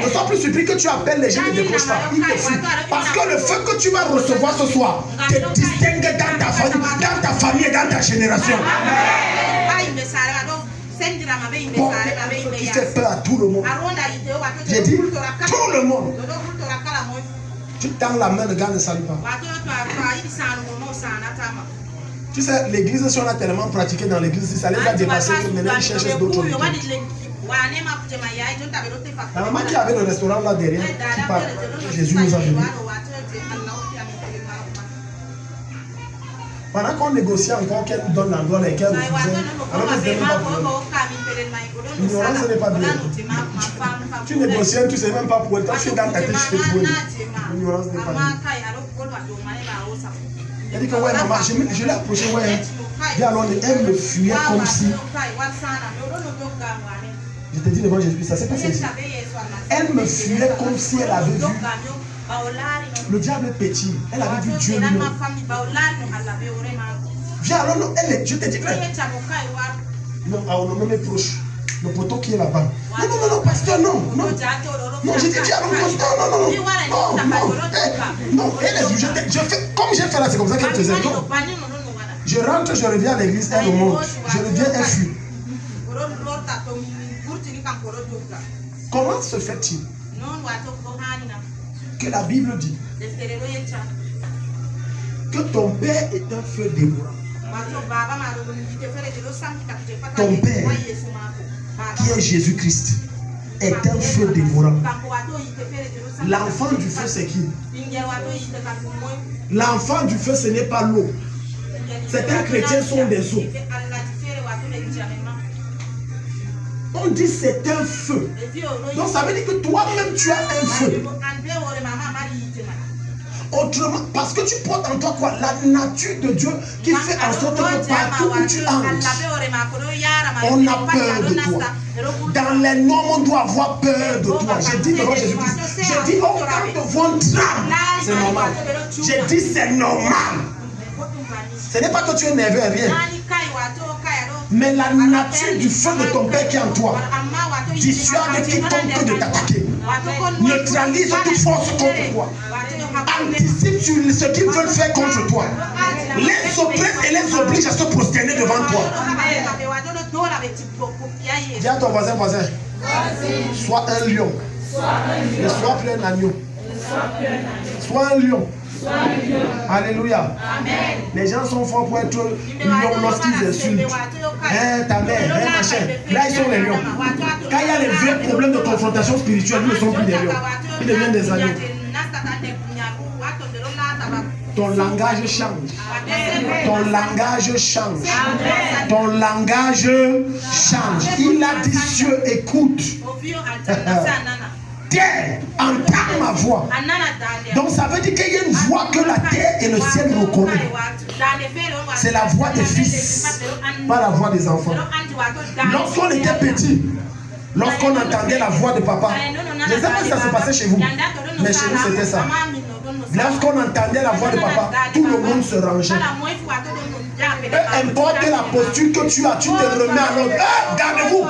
Ne sois plus surpris que tu appelles les gens et ne décrochent pas. Ils te fuient. Parce que le feu que tu vas recevoir ce soir te distingue dans ta famille et dans ta génération. Bon, qui fait peur à tout le monde. J'ai dit, tout le monde. Tu tends la main, le gars ne salue pas. Tu sais, l'église, si on a tellement pratiqué dans l'église, ça les a dépassés que maintenant ils cherchent d'autres méthodes. La maman qui avait le restaurant là derrière, qui parle, Jésus nous a bénis. Pendant qu'on négociait encore qu'elle nous donne l'endroit et qu'elle refusait, alors que ce n'est pas bien. L'ignorance n'est pas bien. Tu négocies, tu ne sais même pas pour elle. Toi, tu es dans ta tête, je fais pour elle. L'ignorance n'est pas bien. Elle dit que ouais, maman, je l'ai approché, ouais. Et alors, elle me fuyait comme si. Je te dis devant Jésus, ça s'est passé ici. Elle me fuyait comme si elle avait vu. Le diable est petit. Elle avait vu Dieu lui-même. Viens, alors, je te dis, non, on me met proche. Le poteau qui est là-bas. Non, pasteur, non. Non, je te dis, alors, non, je fais comme j'ai fait là, c'est comme ça qu'elle faisait. Je rentre, je reviens à l'église, elle monte. Je reviens, elle fuit. Comment se fait-il que la Bible dit que ton père est un feu dévorant? Ton père, qui est Jésus-Christ, est un feu dévorant. L'enfant du feu, c'est qui? L'enfant du feu, ce n'est pas l'eau. Certains chrétiens sont des eaux. On dit c'est un feu. Donc ça veut dire que toi-même tu as un feu. Autrement, parce que tu portes en toi quoi? La nature de Dieu qui fait en sorte que partout où tu entres, on a peur de toi. Dans les normes, on doit avoir peur de toi. J'ai dit devant Jésus-Christ. J'ai dit, oh, quand te voit tremble, c'est normal. J'ai dit, c'est normal. Ce n'est pas que tu es nerveux, rien. Mais la nature du feu de ton Père qui est en toi dissuade quiconque de t'attaquer. Neutralise toute force contre toi. Anticipe sur ce qu'ils veulent faire contre toi. Les oppresse et les oblige à se prosterner devant toi. Dis à ton voisin, sois un lion. Ne sois plus un agneau. Sois un lion. Alléluia. Amen. Les gens sont forts pour être lions lorsqu'ils insultent. Ta mère, machin. Là, ils sont les lions. Quand il y a les vrais problèmes de confrontation spirituelle, ils ne sont plus des lions. Ils deviennent des agneaux. Ton langage change. Ton langage change. Ton langage change. Il a dit Dieu écoute. Terre, entends ma voix. Donc ça veut dire qu'il y a une voix que la terre et le ciel reconnaissent. C'est la voix des fils, pas la voix des enfants. Lorsqu'on était petit, lorsqu'on entendait la voix de papa, je ne sais pas si ça se passait chez vous, mais chez nous c'était ça. Lorsqu'on entendait la voix de papa, tout le monde se rangeait. Peu importe la posture que tu as, tu te remets à l'ordre. Gardez-vous.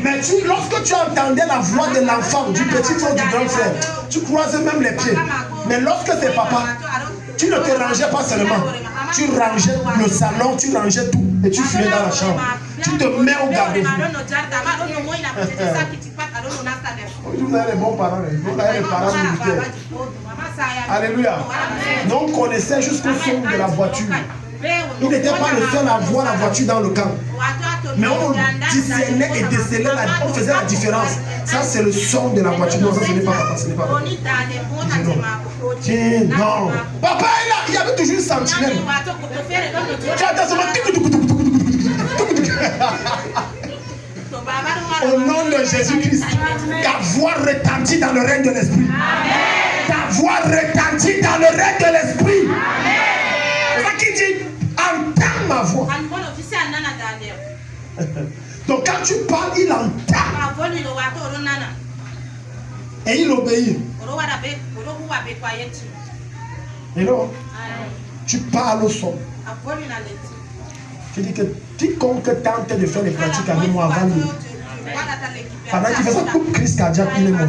Mais lorsque tu entendais la voix de l'enfant, du petit frère, du grand frère, tu croisais même les pieds. Mais lorsque c'est papa, tu ne te rangeais pas seulement. Tu rangeais le salon, tu rangeais tout et tu fuyais dans la chambre. Tu te mets au garde-fou. Vous avez les bons parents, vous avez les parents militaires. Alléluia. Donc on connaissait jusqu'au son de la voiture. Il n'était pas le seul à voir la voiture dans le camp. Mais on discernait et décelait, on faisait la différence. Ça c'est le son de la voiture. Non, ça ce n'est pas papa, ce n'est pas papa. Tiens, non. Papa est là, il y avait toujours une sentinelle. Tu as seulement. Au nom de Jésus-Christ, ta voix retentit dans le règne de l'esprit. Ta voix retentit dans le règne de l'esprit. C'est ça qui dit, entends ma voix. Donc quand tu parles, il entend. Et il obéit. Et non, tu parles au son. Je dis que quiconque tente de faire les pratiques avec moi avant de... Pendant qu'il fait sa coupe crise cardiaque, il est mort.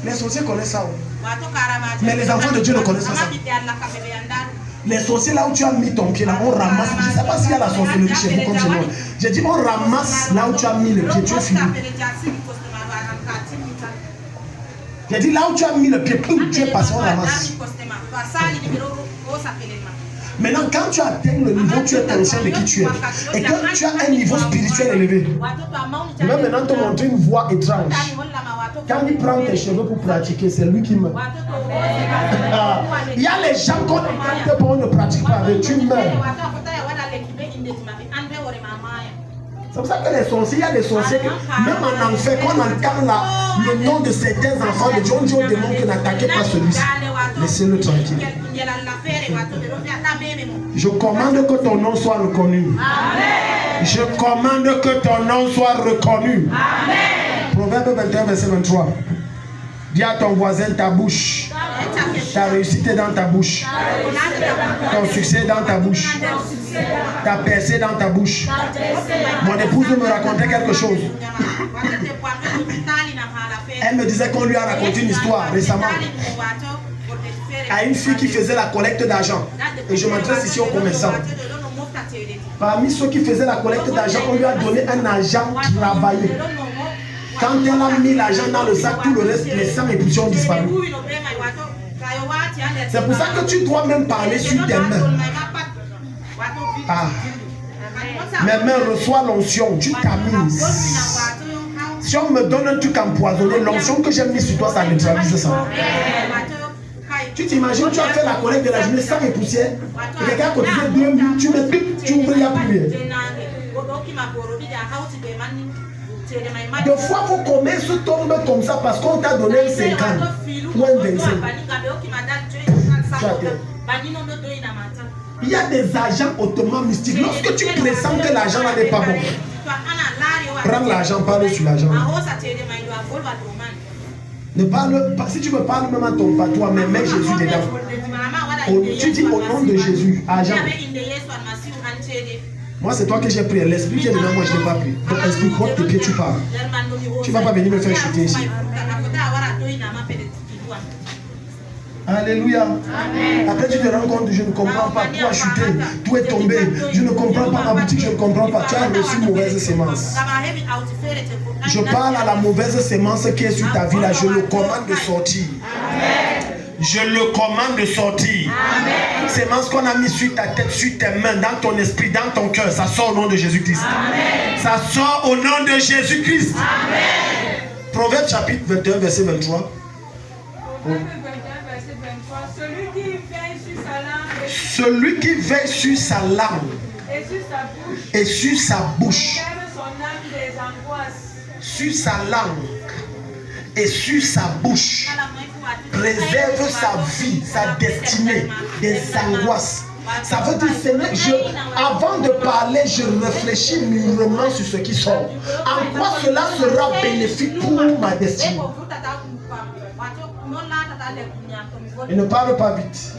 Les sorciers connaissent ça. Mais les enfants de Dieu ne connaissent pas ça. Les sorciers, là où tu as mis ton pied, là, on ramasse. Je ne sais pas s'il y a la sorcellerie chez vous comme chez moi. J'ai dit, on ramasse là où tu as mis le pied, tu es fini. J'ai dit, là où tu as mis le pied, tu es passé, on ramasse. Maintenant, quand tu atteins le niveau, tu es conscient de qui tu es. Et que tu as un niveau spirituel élevé. Je vais maintenant te montrer une voie étrange. Quand il prend tes cheveux pour pratiquer, c'est lui qui meurt. Il y a les gens qu'on entend pour ne pratique pas avec, tu meurs. C'est pour ça que les sorciers, il y a des sorciers, même en enfer, quand on entend le nom de certains enfants de Dieu, on dit au démon que n'attaquez pas celui-ci. Laissez-le tranquille. Je commande que ton nom soit reconnu. Amen. Je commande que ton nom soit reconnu. Amen. Proverbe 21, verset 23. Dis à ton voisin, ta bouche. Ta réussite est dans ta bouche. Ton succès est dans ta bouche. Ta percée est dans ta bouche. Mon épouse me racontait quelque chose. Elle me disait qu'on lui a raconté une histoire récemment à une fille qui faisait la collecte d'argent. Et je m'adresse ici aux commerçants. Parmi ceux qui faisaient la collecte d'argent, on lui a donné un agent travaillé. Quand elle a mis l'argent dans le sac, tout le reste, les 100 épouses ont disparu. C'est pour ça que tu dois même parler sur tes mains. Mes mains reçoivent l'onction, tu tamises. Si on me donne un truc empoisonné, l'onction que j'ai mis sur toi, ça neutralise ça. Tu t'imagines, tu as fait la collecte de la journée sans les poussières, et quelqu'un a cotisé 2000, tu mets tout, tu ouvres, il n'y a plus rien. Des fois, vos commerces tombent comme ça parce qu'on t'a donné un 50 ou un 25. Il y a des agents hautement mystiques. Lorsque tu pressens que l'argent n'est pas bon, prends l'argent, parle sur l'argent. Ne parle pas, si tu me parles même à ton patois, mais mets Jésus dedans. Tu dis au nom de Jésus, argent. Moi, c'est toi que j'ai prié. L'esprit qui est dedans, moi, je n'ai pas prié. Donc, esprit, porte tes pieds, tu parles. Tu ne vas pas venir me faire chuter ici. Alléluia. Amen. Après tu te rends compte, je ne comprends pas. Tout a chuté, tout est tombé. Je ne comprends pas ma boutique, je ne comprends pas. Tu as reçu une mauvaise sémence. Je parle à la mauvaise sémence qui est sur ta vie là. Je le commande de sortir. Amen. Je le commande de sortir. Amen. Sémence qu'on a mis sur ta tête, sur tes mains, dans ton esprit, dans ton cœur, ça sort au nom de Jésus-Christ. Ça sort au nom de Jésus-Christ. Proverbe chapitre 21, verset 23. Proverbe 21, verset 23. Celui qui veille sur sa langue et sur sa bouche, sur sa langue et sur sa bouche, préserve sa vie, sa destinée des angoisses. Ça veut dire, Seigneur, avant de parler, je réfléchis mûrement sur ce qui sort. En quoi cela sera bénéfique pour ma destinée? Et ne parle pas vite.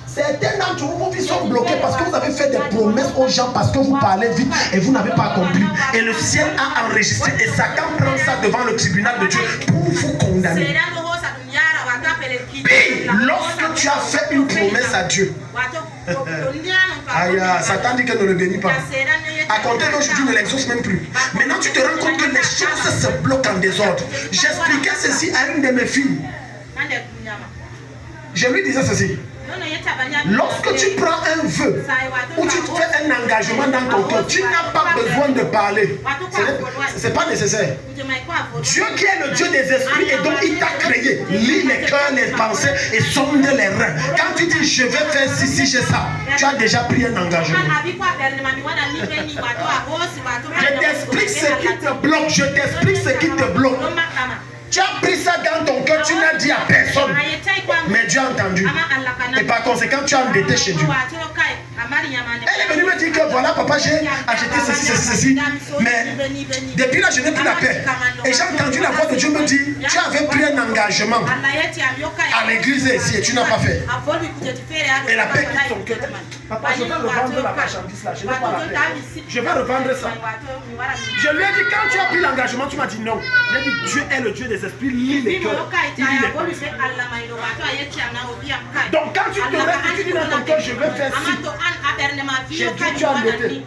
Certains d'entre vous sont bloqués parce que vous avez fait des promesses aux gens, parce que vous parlez vite et vous n'avez pas accompli. Et le ciel a enregistré et Satan prend ça devant le tribunal de Dieu pour vous condamner. Puis, lorsque tu as fait une promesse à Dieu, Satan dit qu'elle ne le bénit pas. À compter d'aujourd'hui, ne l'exauce même plus. Maintenant, tu te rends compte que les choses se bloquent en désordre. J'expliquais ceci à une de mes filles. Je lui disais ceci. Lorsque tu prends un vœu ou tu fais un engagement dans ton cœur, tu n'as pas besoin de parler. Ce n'est pas nécessaire. Dieu qui est le Dieu des esprits et donc il t'a créé, lit les cœurs, les pensées et sonde les reins. Quand tu dis je vais faire ceci, j'ai ça, tu as déjà pris un engagement. Je t'explique ce qui te bloque, je t'explique ce qui te bloque. Tu as pris ça dans ton cœur, tu n'as dit à personne. Mais Dieu a entendu. Et par conséquent, tu as endetté chez Dieu. Elle est venue me dire que voilà, papa, j'ai acheté ceci. Mais depuis là, je n'ai plus la paix. Et j'ai entendu la voix de Dieu me dire, tu avais pris un engagement à l'église ici et tu n'as pas fait. Et la paix quitte ton cœur. Papa, je vais revendre la marchandise là. Je n'ai pas la paix. Je vais revendre ça. Je lui ai dit, quand tu as pris l'engagement, tu m'as dit non. J'ai dit, Dieu est le Dieu des esprits, lit les cœurs. Il lit les pensées. Donc quand tu te lèves et tu dis dans ton cœur, je vais faire ci. J'ai dit, tu as endetté.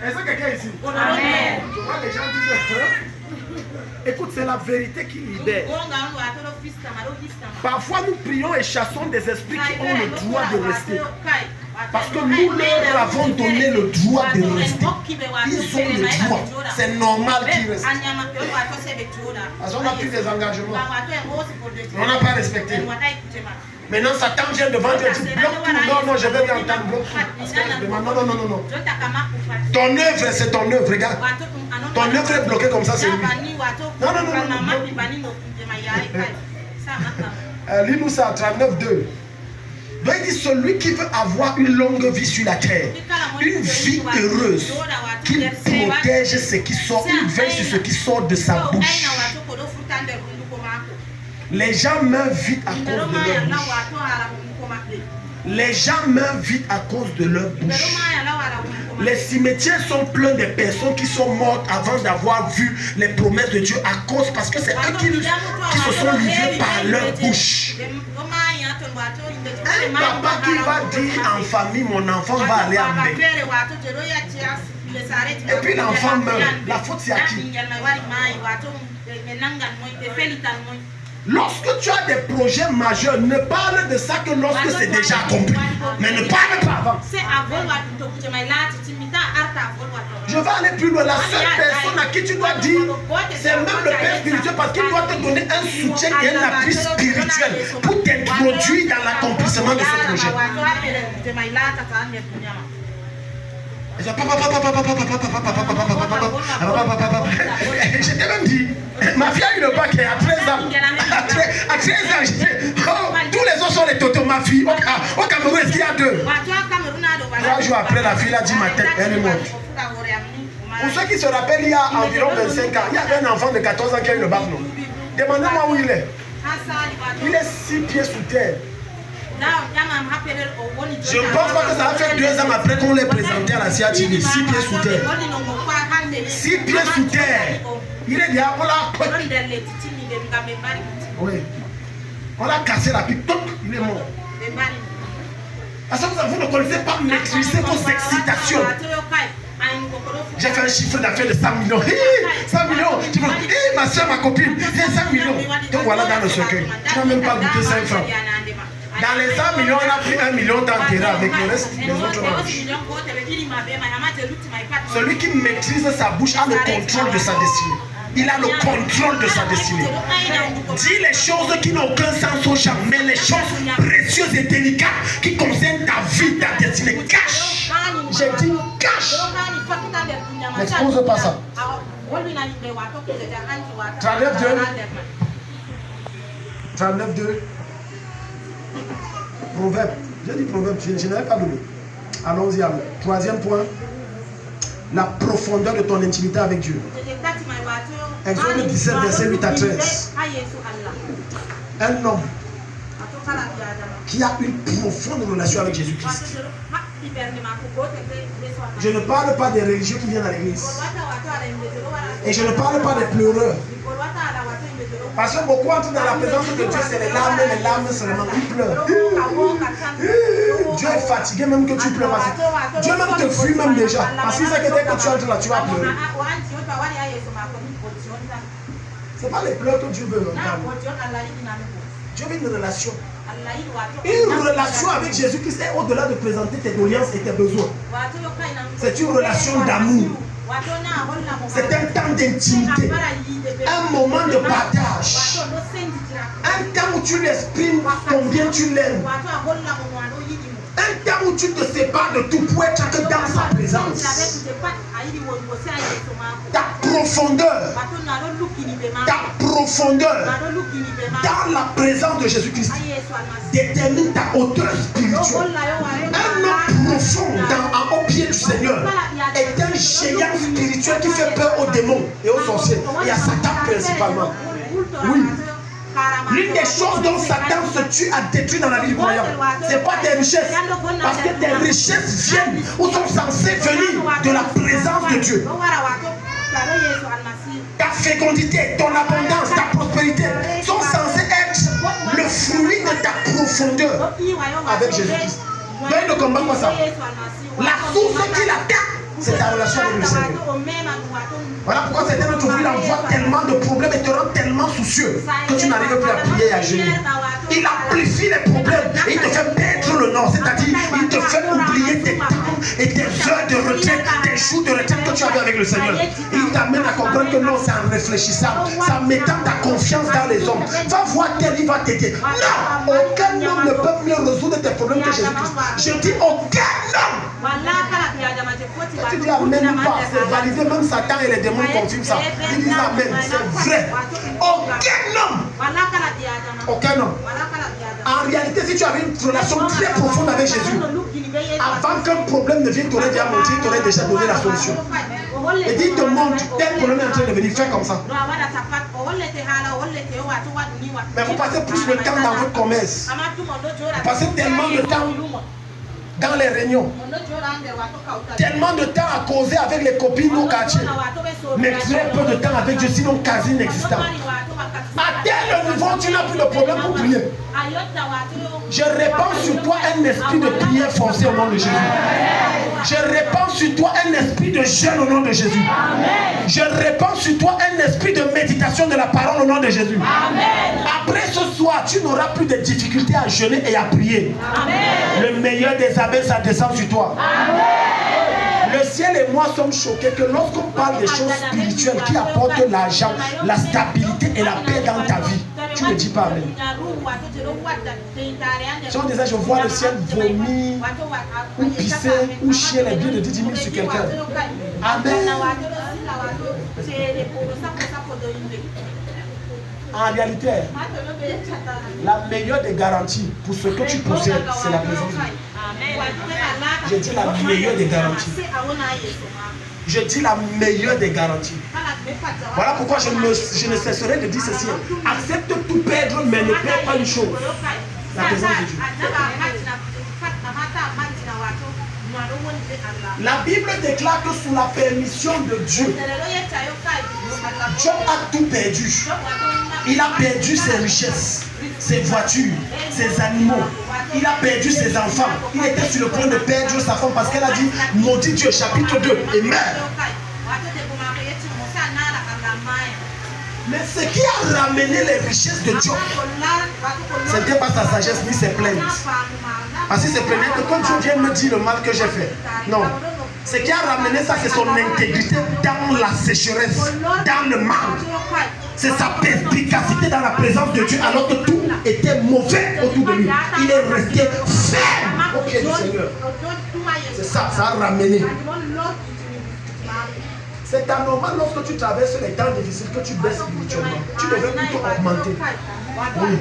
Est-ce que quelqu'un ici? Amen. Je vois les gens disent, écoute, c'est la vérité qui libère. Parfois nous prions et chassons des esprits qui ont le droit de rester. Parce que nous leur avons donné le droit de rester. Ils ont le droit. C'est normal qu'ils restent. Parce qu'on a pris des engagements. On n'a pas respecté. Maintenant, Satan vient devant Dieu et dit bloque tout. Non, je vais bien entendre. Bloque tout. Non. Ton œuvre, c'est ton œuvre. Regarde. Ton œuvre est bloquée comme ça, c'est lui. Non. Lis-nous ça, 39.2. Donc il dit celui qui veut avoir une longue vie sur la terre, une vie heureuse, qu'il protège ce qui sort, il veille sur ce qui sort de sa bouche. Les gens meurent vite à cause de leur bouche. Les gens meurent vite à cause de leur bouche. Les cimetières sont pleins de personnes qui sont mortes avant d'avoir vu les promesses de Dieu à cause, parce que c'est eux qui se sont livrés par leur bouche. Un papa qui va dire en famille, mon enfant va aller en paix. Et puis l'enfant meurt. La faute c'est à qui? Lorsque tu as des projets majeurs, ne parle de ça que lorsque c'est déjà accompli. Mais ne parle pas avant. Je vais aller plus loin. La seule personne à qui tu dois dire, c'est même le Père spirituel, parce qu'il doit te donner un soutien et un appui spirituel pour t'introduire dans l'accomplissement de ce projet. Je t'ai même dit, ma fille a eu le bac à 13 ans. À 13 ans, j'ai dit, tous les autres sont les totos, ma fille. Au Cameroun, est-ce qu'il y a 2? 3 jours après, la fille a dit ma tête, elle est morte. Pour ceux qui se rappellent, il y a environ 25 ans, il y avait un enfant de 14 ans qui a eu le bac, non? Demandez-moi où il est. Il est 6 pieds sous terre. Je ne pense pas que ça a fait 2 ans après qu'on l'ait présenté à la CIATV. 6 pieds sous terre. 6 pieds sous terre. Il est déjà là. Oui. On a cassé la pipe, il est mort. Parce que vous ne connaissez pas maîtriser vos excitations. J'ai fait un chiffre d'affaires de 100 millions. 100 millions. Tu vois, ma soeur, ma copine, j'ai 5 millions. Donc voilà dans le cercueil. Tu n'as même pas goûté 5 francs. Dans les 100 millions, on a pris 1 million d'enterré avec le reste des autres manches. Celui qui maîtrise sa bouche a le contrôle de sa destinée. Il a le contrôle de sa destinée. Dis les choses qui n'ont aucun sens aux gens, mais les choses précieuses et délicates qui concernent ta vie, ta destinée. Cache. J'ai dit cache. N'expose pas ça. 39.2. Proverbe. J'ai dit proverbe, je n'avais pas donné. Allons-y alors. Troisième point. La profondeur de ton intimité avec Dieu. Exode 17, verset 8 à 13. Un homme qui a une profonde relation avec Jésus-Christ. Je ne parle pas des religieux qui viennent à l'église. Et je ne parle pas des pleureurs. Parce que beaucoup entrent dans la présence de Dieu, c'est les larmes seulement. Ils pleurent. Dieu est fatigué même que tu pleures. Dieu même te fuit même déjà. Parce qu'il sait que dès que tu entres là, tu vas pleurer. Ce n'est pas les pleurs que Dieu veut entendre. Dieu veut une relation. Une relation avec Jésus-Christ est au-delà de présenter tes doléances et tes besoins. C'est une relation d'amour. C'est un temps d'intimité. Un moment de partage. Un temps où tu l'exprimes combien tu l'aimes. Un temps où tu te sépares de tout pour être que dans sa présence. Ta profondeur. Ta profondeur dans la présence de Jésus-Christ détermine ta hauteur spirituelle. Un homme profond au pied du Seigneur est un géant spirituel qui fait peur aux démons et aux sorciers et à Satan principalement. Oui. L'une des choses dont Satan se tue à détruire dans la vie du croyant, ce n'est pas tes richesses. Parce que tes richesses viennent ou sont censées venir de la présence de Dieu. Ta fécondité, ton abondance, ta prospérité sont censées être le fruit de ta profondeur avec Jésus-Christ. Donc il ne comprend pas ça. La source qui l'attaque, c'est ta relation avec le Seigneur. Voilà pourquoi certains d'entre vous envoient tellement de problèmes et te rendent tellement soucieux que tu n'arrives plus à prier et à jeûner. Il amplifie les problèmes et il te fait perdre le nord. C'est-à-dire, il te fait oublier tes temps et tes heures de retraite, tes jours de retraite que tu avais avec le Seigneur. Et il t'amène à comprendre que non, c'est en réfléchissant, c'est en mettant ta confiance dans les hommes. Va voir tel, il va t'aider. Non, aucun homme ne peut mieux résoudre tes problèmes que Jésus-Christ. Je dis aucun homme. Tu dis amen ou pas, c'est validé, même Satan et les démons confirment ça. Ils disent amen, c'est vrai. Aucun homme. Aucun homme. En réalité, si tu avais une relation très profonde avec Jésus, avant qu'un problème ne vienne, tu aurais déjà montré, tu aurais déjà donné la solution. Et dit, te montre, tel problème est en train de venir, fais comme ça. Mais vous passez plus de temps dans votre commerce. Vous passez tellement de temps dans les réunions. Tellement de temps à causer avec les copines au quartier. Mais très peu de temps avec Dieu, sinon quasi inexistant. À tel niveau, tu n'as plus de problème pour prier. Je répands sur toi un esprit de prière forcée au nom de Jésus. Je répands sur toi un esprit de jeûne au nom de Jésus. Je répands sur toi un esprit de méditation de la parole au nom de Jésus. Après ce soir, tu n'auras plus de difficultés à jeûner et à prier. Le meilleur des abeilles, ça descend sur toi. Le ciel et moi sommes choqués que lorsqu'on parle des choses spirituelles qui apportent l'argent, la stabilité et la paix dans ta vie, tu ne dis pas amen. Si on disait je vois le ciel vomir ou pisser ou chier les biens de 10 000 sur quelqu'un. Amen. En réalité, la meilleure des garanties pour ce que tu possèdes, c'est la présence de Dieu. Je dis la meilleure des garanties. Je dis la meilleure des garanties. Voilà pourquoi je ne cesserai de dire ceci. Accepte tout perdre, mais ne perds pas une chose. La présence de Dieu. La Bible déclare que sous la permission de Dieu, Job a tout perdu. Il a perdu ses richesses, ses voitures, ses animaux. Il a perdu ses enfants. Il était sur le point de perdre sa femme parce qu'elle a dit maudit Dieu, chapitre 2, et meurt. Mais ce qui a ramené les richesses de Dieu, ce n'était pas sa sagesse ni ses plaintes. Parce qu'il se plaignait que quand Dieu vient me dire le mal que j'ai fait. Non. Ce qui a ramené ça, c'est son intégrité dans la sécheresse, dans le mal. C'est sa perspicacité dans la présence de Dieu alors que tout était mauvais autour de lui. Il est resté ferme au pied du Seigneur. C'est ça, ça a ramené. C'est anormal lorsque tu traverses les temps difficiles que tu baisses spirituellement. Tu devrais plutôt augmenter. Oui.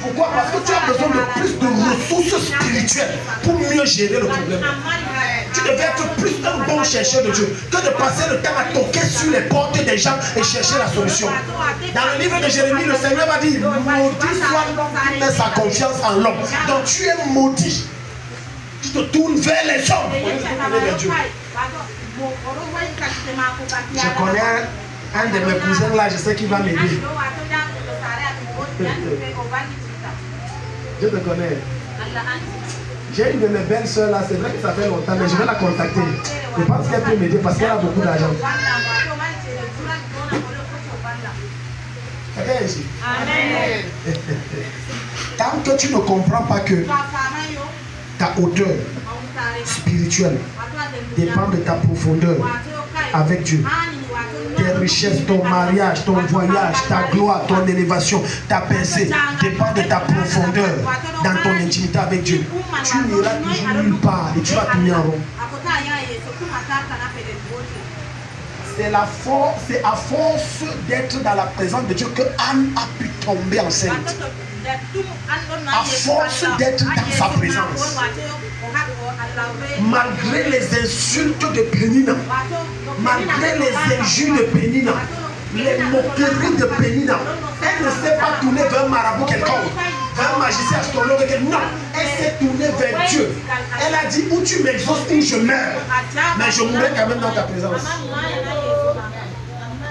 Pourquoi? Parce que tu as besoin de plus de ressources spirituelles pour mieux gérer le problème. Tu devais être plus un bon chercheur de Dieu que de passer le temps à toquer sur les portes des gens et chercher la solution. Dans le livre de Jérémie, le Seigneur va dire maudit soit l'homme qui met sa confiance en l'homme. Donc tu es maudit. Tu te tournes vers les hommes au lieu de te tourner vers Dieu. Je connais un de mes cousins là, je sais qu'il va m'aider. Je te connais. J'ai une de mes belles soeurs là, c'est vrai que ça fait longtemps, mais je vais la contacter. Je pense qu'elle peut m'aider parce qu'elle a beaucoup d'argent. Quelqu'un ici? Amen. Tant que tu ne comprends pas que ta hauteur spirituelle dépend de ta profondeur avec Dieu. Tes richesses, ton mariage, ton voyage, ta gloire, ton élévation, ta pensée dépend de ta profondeur dans ton intimité avec Dieu. Tu n'iras toujours nulle part et tu vas tourner en rond. C'est à force d'être dans la présence de Dieu que Anne a pu tomber enceinte. À force d'être dans sa présence. Malgré les insultes de Pénina, malgré les injures de Pénina, les moqueries de Pénina, elle ne s'est pas tournée vers un marabout quelconque, vers un magicien astrologue. Non, elle s'est tournée vers Dieu. Elle a dit, où tu m'exauces, où je meurs, mais je mourrai quand même dans ta présence.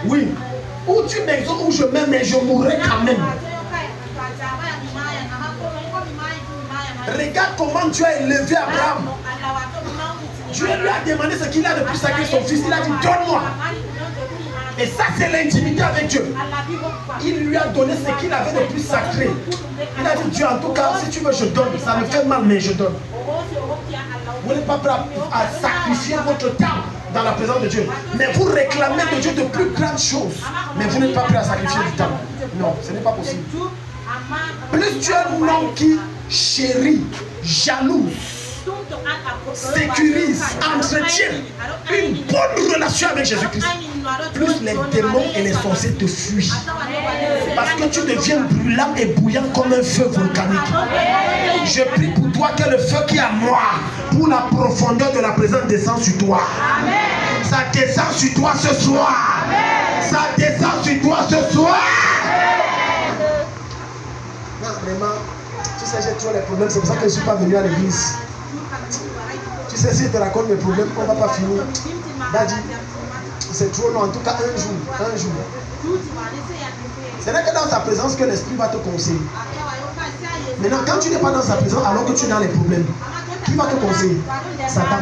Oui, où tu m'exauces, où je meurs, mais je mourrai quand même. Regarde comment Dieu a élevé Abraham. Dieu lui a demandé ce qu'il a de plus sacré, son fils. Il a dit, donne-moi. Et ça, c'est l'intimité avec Dieu. Il lui a donné ce qu'il avait de plus sacré. Il a dit, Dieu, en tout cas, si tu veux, je donne. Ça me fait mal, mais je donne. Vous n'êtes pas prêt à sacrifier votre temps dans la présence de Dieu. Mais vous réclamez de Dieu de plus grandes choses. Mais vous n'êtes pas prêt à sacrifier du temps. Non, ce n'est pas possible. Plus tu es un homme qui chérit, jalouse, sécurise, entretient une bonne relation avec Jésus-Christ, plus les démons et les sorciers te fuient. Parce que tu deviens brûlant et bouillant comme un feu volcanique. Je prie pour toi que le feu qui est à moi, pour la profondeur de la présence, descend sur toi. Ça descend sur toi ce soir. Ça descend sur toi ce soir. Non, vraiment, tu sais, j'ai toujours les problèmes. C'est pour ça que je ne suis pas venu à l'église. Tu sais, si je te raconte mes problèmes, on ne va pas finir. Daddy, c'est trop long. En tout cas, un jour. Ce n'est que dans sa présence que l'esprit va te conseiller. Maintenant, quand tu n'es pas dans sa présence, alors que tu es dans les problèmes, qui va te conseiller? Satan.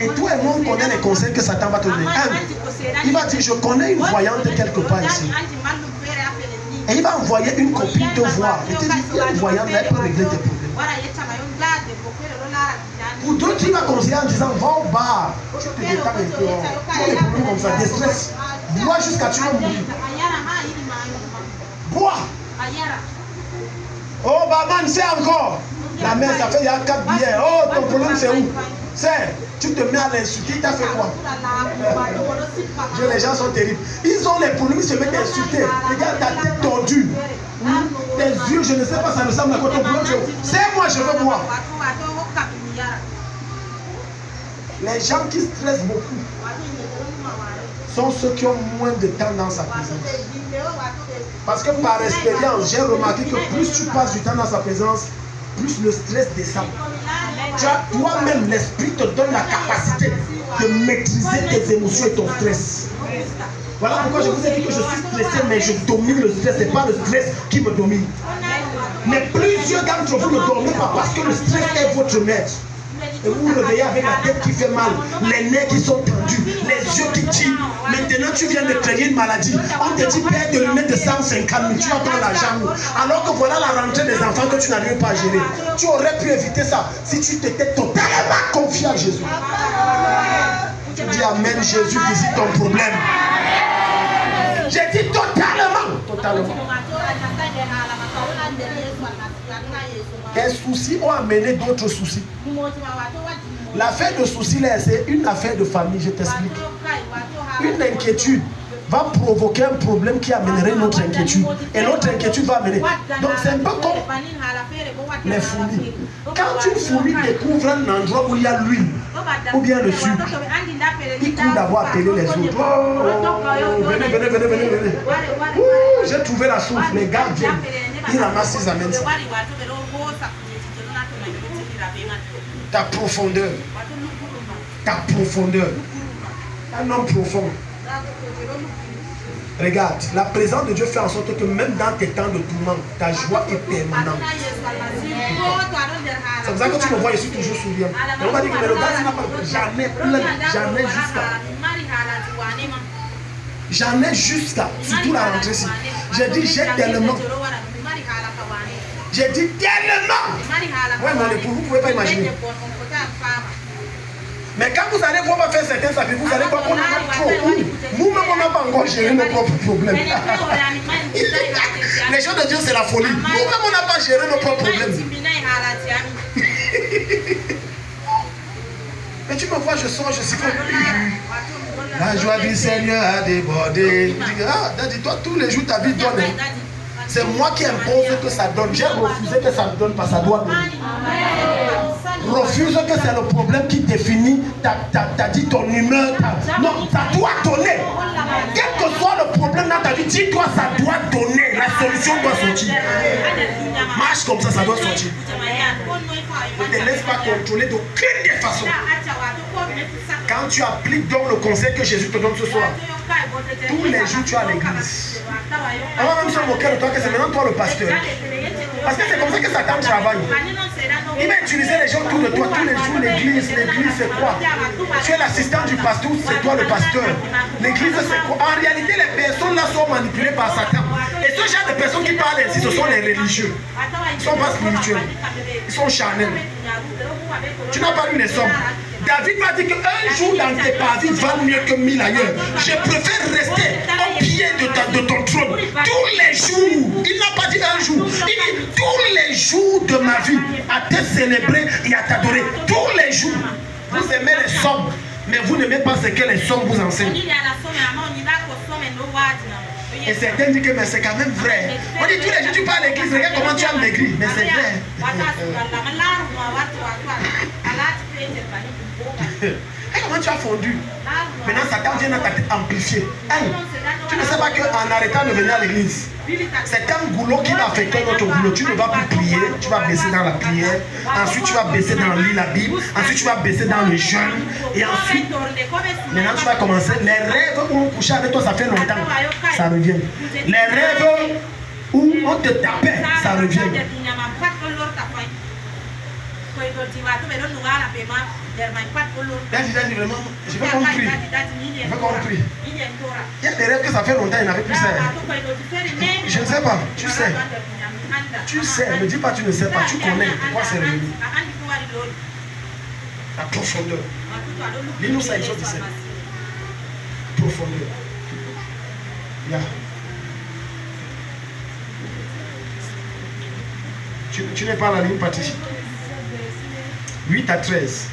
Et toi et moi, on connaît les conseils que Satan va te donner. Il va dire, je connais une voyante quelque part ici. Et il va envoyer une copine te voir. Et te dire, il y a une voyante, elle peut régler tes problèmes. Pour d'autres, il va conseiller en disant, va au bar. Tu te détends un peu. Tu as des problèmes comme ça, des stress. Bois jusqu'à tu vas mourir. Bois. Oh, Baman, c'est encore. La mère, ça fait il y a 4 billets. Oh, ton problème, c'est où? C'est, tu te mets à l'insulter, il t'a fait quoi? Dieu, les gens sont terribles. Ils ont les problèmes, ils se mettent à insulter. Regarde ta tête tordue. Tes yeux, je ne sais pas, ça ressemble à quoi ton problème, c'est où? C'est moi, je veux boire. Les gens qui stressent beaucoup sont ceux qui ont moins de temps dans sa présence. Parce que par expérience, j'ai remarqué que plus tu passes du temps dans sa présence, plus le stress descend. Tu as toi-même, l'esprit te donne la capacité de maîtriser tes émotions et ton stress. Voilà pourquoi je vous ai dit que je suis stressé, mais je domine le stress. Ce n'est pas le stress qui me domine. Mais plusieurs d'entre vous ne dormez pas parce que le stress est votre maître. Et vous vous réveillez avec la tête qui fait mal, les nerfs qui sont tendus, les yeux qui tirent. Maintenant, tu viens de créer une maladie. On te dit paie de lunettes de 150 000, tu attends l'argent. Alors que voilà la rentrée des enfants que tu n'arrives pas à gérer. Tu aurais pu éviter ça si tu t'étais totalement confié à Jésus. Tu dis Amen, Jésus visite ton problème. J'ai dit totalement. Tes soucis ont amené d'autres soucis. L'affaire de soucis là, c'est une affaire de famille, je t'explique. Une inquiétude va provoquer un problème qui amènerait une autre inquiétude. Et l'autre inquiétude va amener. Donc c'est un peu comme les fourmis. Quand une fourmi découvre un endroit où il y a l'huile, ou bien le sucre, il court d'abord appeler les autres. Oh, venez. J'ai trouvé la source, les gars viennent. Ils ramassent, ils amènent ça. Ta profondeur. Un homme profond. Regarde, la présence de Dieu fait en sorte que même dans tes temps de tourment, ta joie est permanente. C'est pour ça que tu me vois, je suis toujours souriant. Et on va dire que le gars, il n'a pas jamais jusqu'à, surtout la rentrée-ci. J'ai dit, j'ai tellement. Ouais, mon époux, vous ne pouvez pas imaginer. Mais quand vous allez voir faire certains sacrifices, vous allez voir qu'on a trop. Nous-mêmes, on n'a pas encore géré nos propres problèmes. Les choses de Dieu, c'est la folie. Nous-mêmes, on n'a pas géré nos propres problèmes. Mais tu me vois, je sors, je siffle. La joie du Seigneur a débordé. Dis-toi, tous les jours, ta vie donne. C'est moi qui impose que ça donne. J'ai refusé que ça ne donne pas, ça doit donner. Refuse que c'est le problème qui définit t'as dit ton humeur. Non, ça doit donner. Quel que soit le problème dans ta vie, dis-toi, ça doit donner. La solution doit sortir. Marche comme ça doit sortir. Ne te laisse pas contrôler d'aucune des façons. Quand tu appliques donc le conseil que Jésus te donne ce soir, tous les jours tu es à l'église. On va même se moquer de toi que c'est maintenant toi le pasteur. Parce que c'est comme ça que Satan travaille. Il va utiliser les gens autour de toi tous les jours. L'église c'est quoi? Tu es l'assistant du pasteur, c'est toi le pasteur. L'église c'est quoi? En réalité, les personnes là sont manipulées par Satan. Et ce genre de personnes qui parlent ainsi, ce sont les religieux. Ils ne sont pas spirituels. Ils sont charnels. Tu n'as pas lu les sommes. David m'a dit qu'un jour dans tes parvis valent mieux que 1000 ailleurs. Je préfère rester au pied de ton trône tous les jours. Il n'a pas dit un jour. Il dit tous les jours de ma vie à te célébrer et à t'adorer. Tous les jours. Vous aimez les sommes, mais vous n'aimez pas ce que les sommes vous enseignent. Et certains disent que mais c'est quand même vrai. On dit tous les jours tu pars à l'église, regarde comment tu as maigri. Mais c'est vrai. Et comment tu as fondu? Maintenant Satan vient dans ta tête amplifier. Tu ne sais pas qu'en arrêtant de venir à l'église, c'est un goulot qui va affecter notre goulot. Tu ne vas plus prier, tu vas baisser dans la prière. Ensuite tu vas baisser dans le lit la Bible. Ensuite tu vas baisser dans le jeûne. Et ensuite, maintenant tu vas commencer. Les rêves où on couchait avec toi, ça fait longtemps. Ça revient. Les rêves où on te tapait, ça revient. Daddy, vraiment, je veux qu'on prie. Il y a des rêves que ça fait longtemps, il n'avait plus ça. Je ne sais pas, tu sais. Tu sais, ne dis pas tu ne sais pas, tu connais pourquoi c'est revenu. La profondeur. Dis-nous ça, Exode 17. Profondeur. Yeah. Tu n'es pas à la ligne partie. 8 à 13.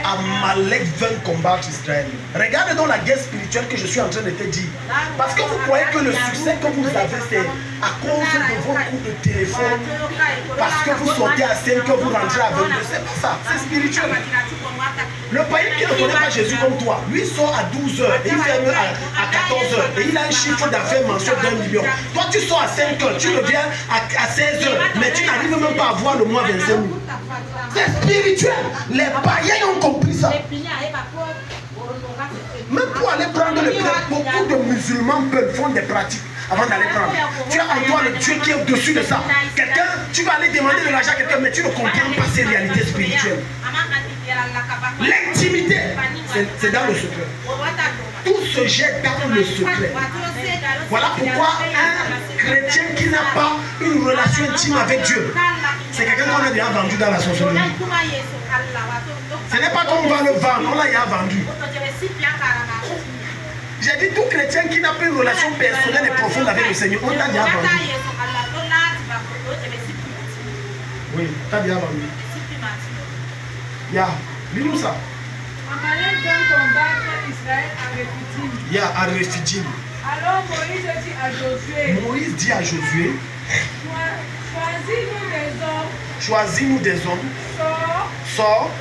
Amalek vint combattre Israël. Regarde donc la guerre spirituelle que je suis en train de te dire. Parce que vous croyez que le succès que vous avez, c'est à cause de vos coups de téléphone. Parce que vous sortez à 5, que vous rentrez à 22. C'est pas ça, c'est spirituel. Le païen qui ne connaît pas Jésus comme toi, lui sort à 12h et il ferme à 14h et il a un chiffre d'affaires mensuel d'1 million. Toi tu sors à 5h, tu reviens à 16h, mais tu n'arrives même pas à voir le mois 25 000. C'est spirituel. Les païens ont compris ça. Même pour aller prendre le prêtre, beaucoup de musulmans font des pratiques avant d'aller prendre. Tu as en toi le Dieu qui est au-dessus de ça. Quelqu'un, tu vas aller demander de l'argent à quelqu'un, mais tu ne comprends pas ces réalités spirituelles. L'intimité, c'est dans le secret. Tout se jette dans le secret. Voilà pourquoi un chrétien qui n'a pas une relation intime avec Dieu, c'est quelqu'un qu'on a déjà vendu dans la sorcellerie. Ce n'est pas qu'on va le vendre, on l'a déjà vendu. J'ai dit tout chrétien qui n'a pas une relation personnelle et profonde avec le Seigneur, on l'a déjà vendu. Oui, t'as déjà vendu. Ya, dis-nous ça. Amalek vint combattre Israël à Rephidim. Ya, à Rephidim. Alors Moïse dit à Josué, choisis-nous des hommes, sors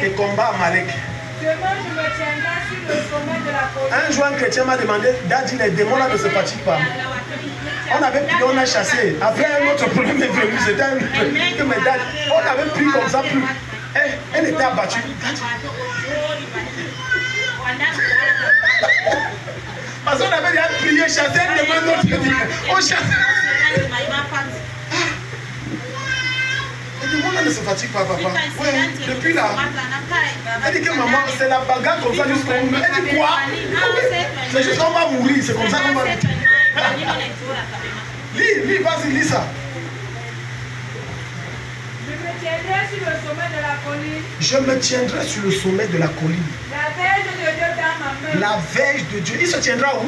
et combat Amalek. Demain, je me tiendrai sur le sommet de la colline. Un jour, un chrétien m'a demandé, dit les démons là ne se fatiguent pas. On avait pris, on a chassé. Après, un autre problème est venu. C'était un médaille. On avait pris comme ça plus. Elle était abattue. Parce qu'on avait déjà prié, chassé, demande notre Dieu. On chassait. Les démons là ne se fatiguent pas, papa. Ouais, depuis là. Elle dit que maman, c'est la bagarre comme ça jusqu'au bout. Elle dit quoi? C'est juste qu'on va mourir, c'est comme ça qu'on va mourir. Lis, vas-y, lis ça. Je me tiendrai sur le sommet de la colline. La verge de Dieu dans ma main. La verge de Dieu. Il se tiendra où?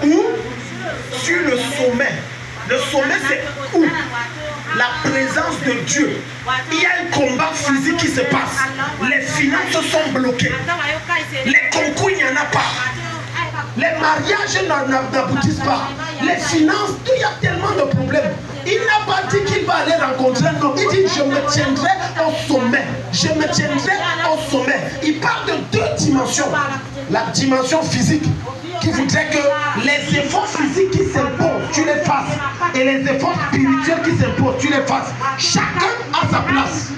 Où? Sur le sommet. Le sommet, c'est où? La présence de Dieu. Il y a un combat physique qui se passe. Les finances sont bloquées. Les concours, il n'y en a pas. Les mariages n'aboutissent pas. Les finances, il y a tellement de problèmes. Il n'a pas dit qu'il va aller rencontrer un homme. Il dit, je me tiendrai au sommet. Je me tiendrai au sommet. Il parle de deux dimensions. La dimension physique, qui voudrait que les efforts physiques qui s'imposent, tu les fasses. Et les efforts spirituels qui s'imposent, tu les fasses. Chacun a sa place.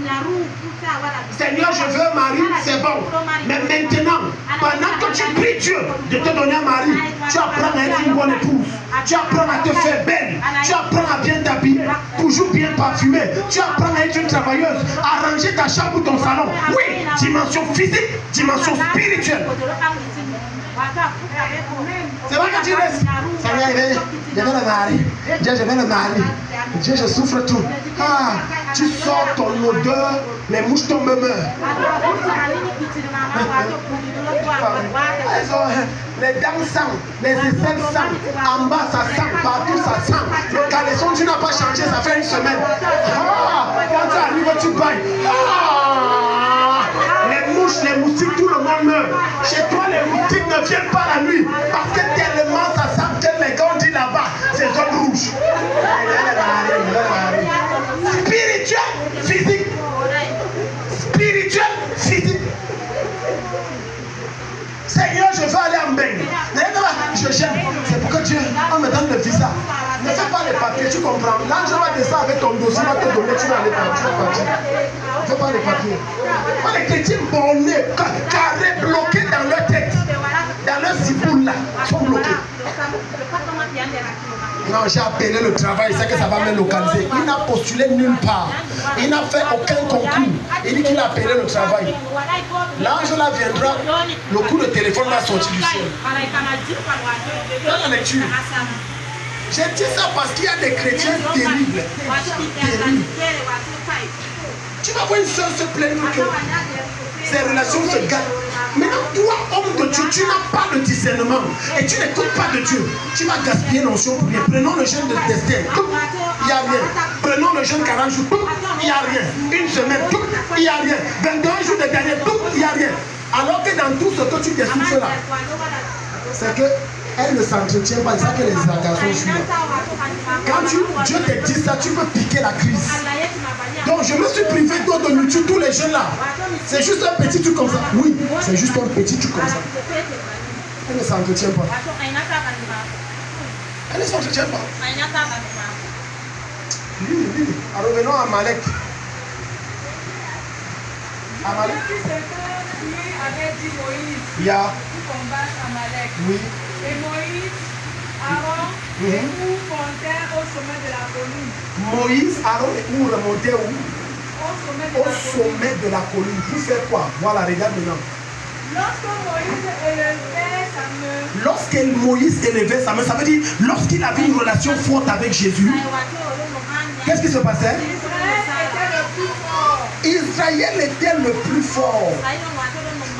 Seigneur, je veux un mari, c'est bon. Mais maintenant, pendant que tu pries Dieu de te donner un mari, tu apprends à être une bonne épouse. Tu apprends à te faire belle. Tu apprends à bien t'habiller, toujours bien parfumé. Tu apprends à être une travailleuse, à ranger ta chambre ou ton salon. Oui, dimension physique, dimension spirituelle. C'est vrai que tu restes. Seigneur, je vais le marier. Dieu, je vais le marier. Dieu, je souffre tout. Ah, tu sors ton odeur, les mouches tombent me meurent. Les dents sentent, les aisselles sentent, en bas ça sent, partout ça sent. Le caleçon, tu n'as pas changé, ça fait une semaine. Ah, quand tu arrives, tu bailles. Ah, les mouches, les moustiques, tout le monde meurt. Chez toi, les moustiques ne viennent pas la nuit parce que tellement ça sent que les gars dit là-bas, c'est zone rouge. Spirituel, physique. Spirituel, physique. Seigneur, je veux aller en bain. Je gêne. C'est pour que Dieu, on me donne le visa. Ne fais pas les papiers, tu comprends. Là, je vais descendre avec ton dossier, va te donner, tu vas aller partir. Ne fais pas les papiers. Moi, les chrétiens bornés, carrés, bloqués dans leur tête, dans leur ciboule là, sont bloqués. Non, j'ai appelé le travail, c'est que ça va me localiser. Il n'a postulé nulle part. Il n'a fait aucun concours. Il dit qu'il a appelé le travail. L'ange là viendra, le coup de téléphone va sortir du ciel. Dans la lecture. J'ai dit ça parce qu'il y a des chrétiens terribles. Terribles. Tu vas voir une soeur se plaindre que ses relations se gâtent. Maintenant, toi, homme de Dieu, tu n'as pas de discernement et tu n'écoutes pas de Dieu. Tu vas gaspiller l'onction pour rien. Prenons le jeûne de Esther, il n'y a rien. Prenons le jeûne 40 jours, il n'y a rien. Une semaine, il n'y a rien. 21 jours de dernier, il n'y a rien. Alors que dans tout ce que tu décides là, c'est que Elle ne s'entretient pas, c'est ça que les garçons suivent. Quand Dieu te dit ça, tu peux piquer la crise. Donc je me suis privé d'eau de nourriture, tous les jeunes là. C'est juste un petit truc comme ça. Oui, c'est juste un petit truc comme ça. Elle ne s'entretient pas. Elle ne s'entretient pas. Revenons à Malek. Amalek. Avait dit Moïse Yeah. pour combattre Amalek. Oui. Et Moïse, Aaron et Hur montèrent au sommet de la colline. Moïse, Aaron et Hur remontaient où? Au sommet de la colline. Pour faire quoi? Voilà, regarde maintenant. Lorsque Moïse élevait sa main, ça veut dire lorsqu'il avait une relation forte avec Jésus, qu'est-ce qui se passait? Israël était le plus fort.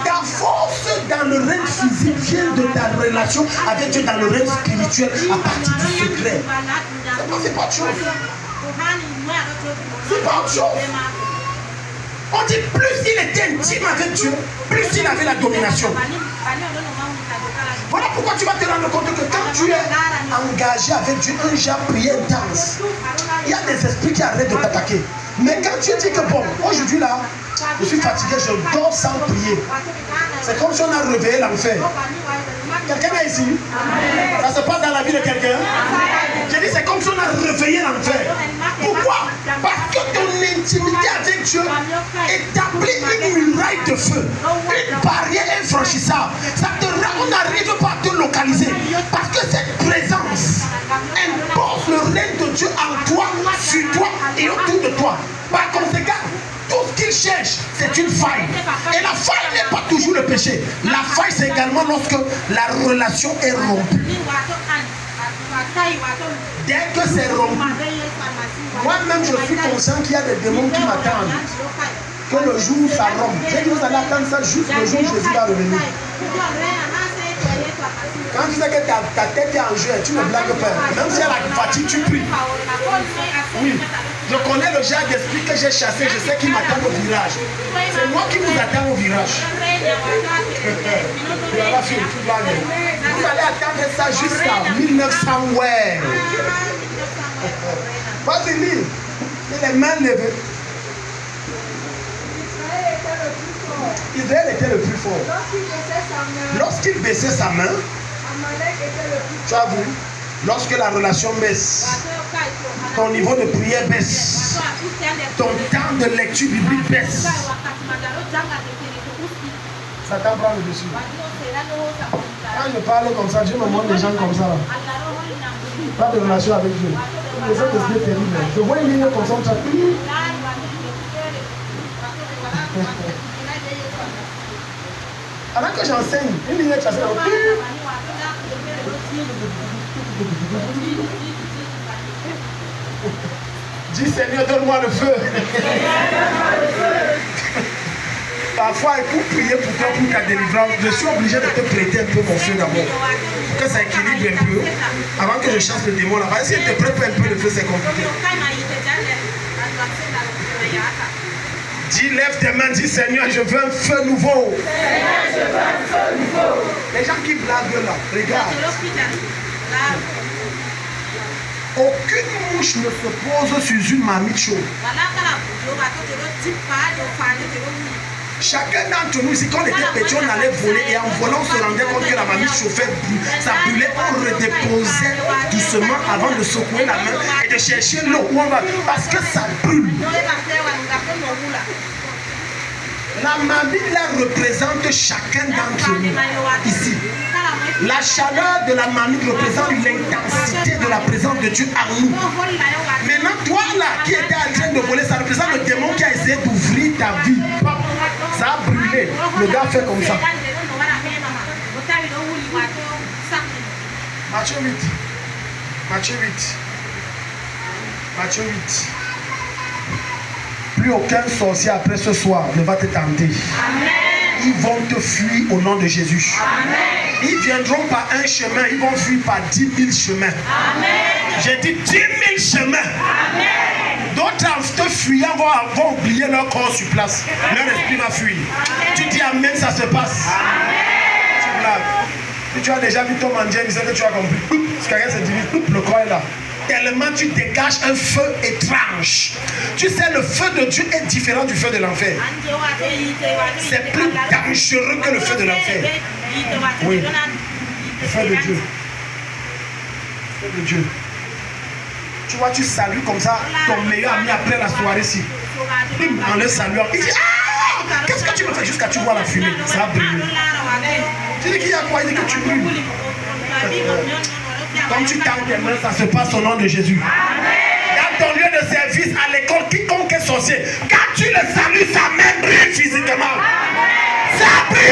Ta force dans le règne physique vient de ta relation avec Dieu dans le règne spirituel à partir du secret. C'est pas autre chose. C'est pas autre chose. On dit plus il était intime avec Dieu, plus il avait la domination. Voilà pourquoi tu vas te rendre compte que quand tu es engagé avec Dieu, un genre prière intense, il y a des esprits qui arrêtent de t'attaquer. Mais quand tu dis que bon, aujourd'hui là, je suis fatigué, je dors sans prier. C'est comme si on a réveillé l'enfer. Quelqu'un est ici? Ça se passe dans la vie de quelqu'un? J'ai dit c'est comme si on a réveillé l'enfer. Pourquoi? Parce que ton intimité avec Dieu établit une muraille de feu, une barrière infranchissable. On n'arrive pas à te localiser. Parce que cette présence impose le règne de Dieu en toi, sur toi et autour de toi. Par conséquent, tout ce qu'il cherche, c'est une faille. Et la faille n'est pas toujours le péché. La faille, c'est également lorsque la relation est rompue. Dès que c'est rompu, moi-même je suis conscient qu'il y a des démons qui m'attendent. Que le jour où ça rompt, j'ai dit vous allez attendre ça juste le jour où Jésus va revenir. Quand tu sais que ta tête est en jeu, tu ne blagues pas. Même si elle a fatigue, tu pries. Oui. Je connais le genre d'esprit que j'ai chassé, je sais qu'il m'attend au virage. C'est moi qui vous attends au virage. Vous allez attendre ça jusqu'à 1900, ouais. Vas-y, lis. Les mains levées. Israël était le plus fort. Lorsqu'il baissait sa main, tu as vu, lorsque la relation baisse, ton niveau de prière baisse, ton temps de lecture biblique baisse. Satan prend le dessus. Quand je parle comme ça, Dieu me montre des gens comme ça. Pas de relation avec Dieu. Les autres esprits terribles. Je vois une ligne comme ça, tu as pris. Alors que j'enseigne, une ligne chassée. Dis Seigneur, donne-moi le feu. Parfois, pour prier pour toi, pour ta délivrance, je suis obligé de te prêter un peu mon feu d'abord. Pour que ça équilibre un peu. Avant que je chasse le démon là-bas. Si je te prête un peu le feu, c'est compliqué. Dis, lève tes mains, dis Seigneur, je veux un feu nouveau. Seigneur, je veux un feu nouveau. Les gens qui blaguent là, regarde. Aucune mouche ne se pose sur une marmite chaude. Chacun d'entre nous ici, quand on était petit, on allait voler et en volant, on se rendait compte que la marmite chauffait, ça brûlait, on redéposait doucement avant de secouer la main et de chercher l'eau où on va, parce que ça brûle. La marmite là représente chacun d'entre nous ici. La chaleur de la marmite représente l'intensité de la présence de Dieu en nous. Maintenant, toi là qui étais en train de voler, ça représente le démon qui a essayé d'ouvrir ta vie. Ça a brûlé. Le gars fait comme ça. Matthieu 8. Matthieu 8. Matthieu 8. Plus aucun sorcier après ce soir ne va te tenter. Amen. Ils vont te fuir au nom de Jésus. Amen. Ils ne viendront par un chemin, ils vont fuir par 10 000 chemins. Amen. J'ai dit 10 000 chemins. Amen. D'autres en te fuyant vont oublier leur corps sur place. Leur esprit va fuir. Amen. Tu dis Amen, ça se passe. Amen. Tu blagues. Si tu as déjà vu Tom and Jerry, c'est que tu as compris. Si quelqu'un se divise, le corps est là. Tellement tu dégages un feu étrange. Tu sais, le feu de Dieu est différent du feu de l'enfer. C'est plus dangereux que le feu de l'enfer. Oui. Le feu de Dieu. Le feu de Dieu. Tu vois, tu salues comme ça ton meilleur ami après la soirée ici. En le saluant, il dit ah, qu'est-ce que tu me fais jusqu'à tu vois la fumée? Ça va brûler. Tu dis qu'il y a quoi? Il dit que tu brûles. Comme tu tends tes mains, ça se passe au nom de Jésus. Dans ton lieu de service, à l'école, quiconque est sorcier, quand tu le salues, sa main brûle physiquement. Ça brûle.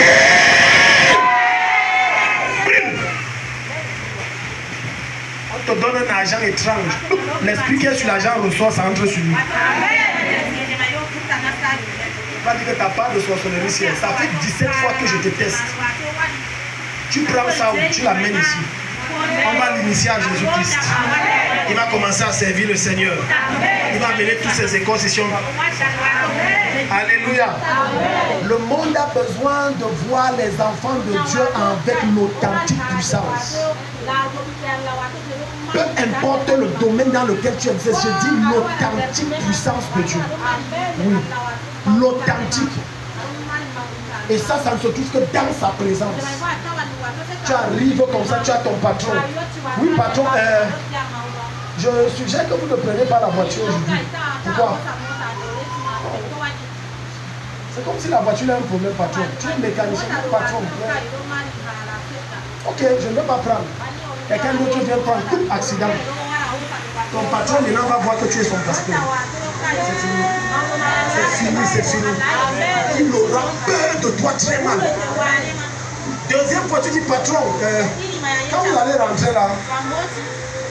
On te donne un argent étrange. L'esprit qui est sur l'argent reçoit, ça entre sur lui. Pas dire que tu n'as pas de sorcellerie ici. Ça fait 17 fois que je te teste. Tu prends ça ou tu l'amènes ici. On va l'initier à Jésus-Christ. Il va commencer à servir le Seigneur. Il va amener tous ses écoles ici. Alléluia. Le monde a besoin de voir les enfants de Dieu avec l'authentique puissance. Peu importe le domaine dans lequel tu exerces, je dis l'authentique puissance de Dieu. Oui, l'authentique. Et ça ne se trouve que dans sa présence. Tu arrives comme ça, tu as ton patron. Oui, patron, je suggère que vous ne preniez pas la voiture aujourd'hui. Pourquoi? C'est comme si la voiture a un problème, patron. Tu es mécanicien, patron. Ok, je ne vais pas prendre. Quelqu'un d'autre vient prendre tout accident. Ton patron maintenant va voir que tu es son pasteur. C'est fini. C'est fini, c'est fini. Il aura peur de toi très mal. Deuxième fois, tu dis patron, quand vous allez rentrer là,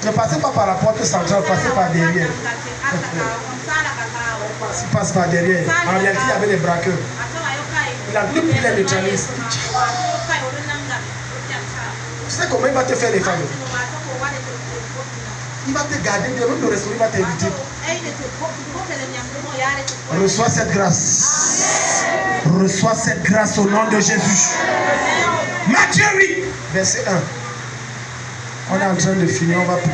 ne passez pas par la porte centrale, passez par derrière. Passe par derrière. En réalité, il y avait des braqueurs. Il a deux piles neutralistes. Tu sais comment il va te faire les femmes? Il va te garder, même le restaurant, il va t'inviter. Reçois cette grâce. Reçois cette grâce au nom de Jésus. Matthieu 8, verset 1. On est en train de finir, on va prier.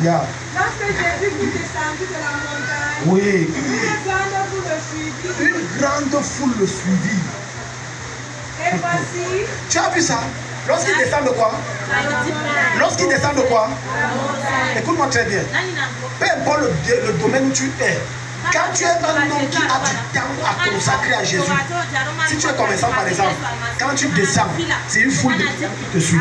Yeah. Lorsque Jésus fut descendu de la montagne, oui. Une grande foule le suivit. Et voici. Tu as vu ça? Lorsqu'il descend de quoi? Lorsqu'il descend de quoi? Écoute-moi très bien. Peu importe le domaine où tu es, quand tu es un homme qui a du temps à consacrer à Jésus, si tu es commerçant par exemple, quand tu descends, c'est une foule qui te suit.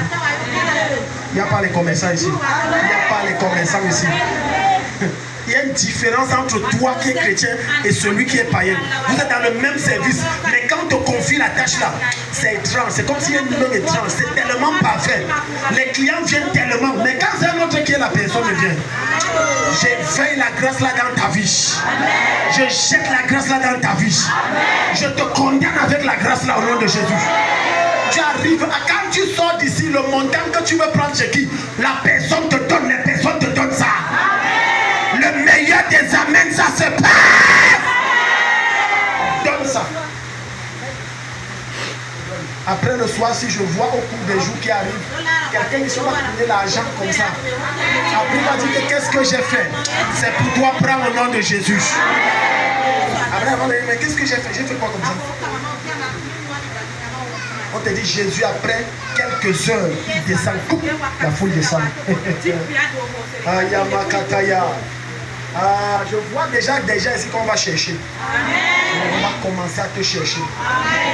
Il n'y a pas les commerçants ici. Il n'y a pas les commerçants ici. Il y a une différence entre toi qui es chrétien et celui qui est païen. Vous êtes dans le même service, mais quand on te confie la tâche là, c'est étrange. C'est comme s'il y a une main étrange. C'est tellement parfait. Les clients viennent tellement. Mais quand c'est un autre qui est la personne vient, j'éveille la grâce là dans ta vie. Je jette la grâce là dans ta vie. Je te condamne avec la grâce là au nom de Jésus. Tu arrives, quand tu sors d'ici, le montant que tu veux prendre chez qui, la personne te donne, les personnes te donnent ça. Le meilleur des amens, ça se passe. Donne ça. Après le soir, si je vois au cours des jours qui arrivent, quelqu'un qui va donner l'argent comme ça. Après, il va dire que qu'est-ce que j'ai fait? C'est pour toi, prends au nom de Jésus. Après, il va dire, mais qu'est-ce que j'ai fait? J'ai fait quoi comme ça? On te dit Jésus, après quelques heures, il descend, la foule descend. Ayamakataya. Ah, je vois déjà ici qu'on va chercher. On va commencer à te chercher.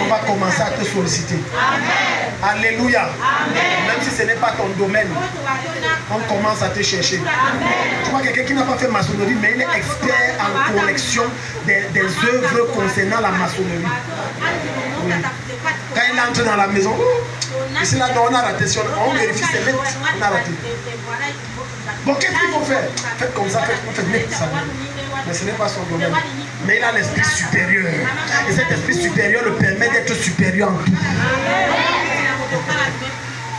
On va commencer à te solliciter. Alléluia. Même si ce n'est pas ton domaine, on commence à te chercher. Tu vois quelqu'un qui n'a pas fait maçonnerie, mais il est expert en collection des œuvres concernant la maçonnerie. Oui. Quand il entre dans la maison, ici là, on a raté. On vérifie ses lettres, on a raté. Bon, qu'est-ce qu'il faut faire? Faites comme ça, faites net ça. Mais ce n'est pas son domaine. Mais il a l'esprit supérieur. Et cet esprit supérieur le permet d'être supérieur en tout.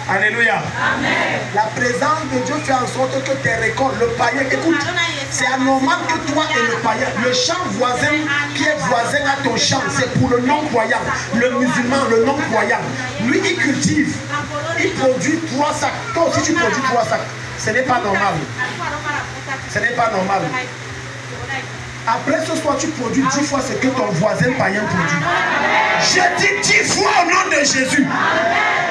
Alléluia. Amen. La présence de Dieu fait en sorte que tes récoltes, le païen, écoute, c'est anormal que toi et le païen, le champ voisin qui est voisin à ton champ, c'est pour le non-croyant, le musulman, le non-croyant. Lui, il cultive il produit 3 sacs. Toi aussi tu produis 3 sacs. Ce n'est pas normal. Ce n'est pas normal. Après ce soir, tu produis 10 fois ce que ton voisin païen produit. Je dis 10 fois au nom de Jésus.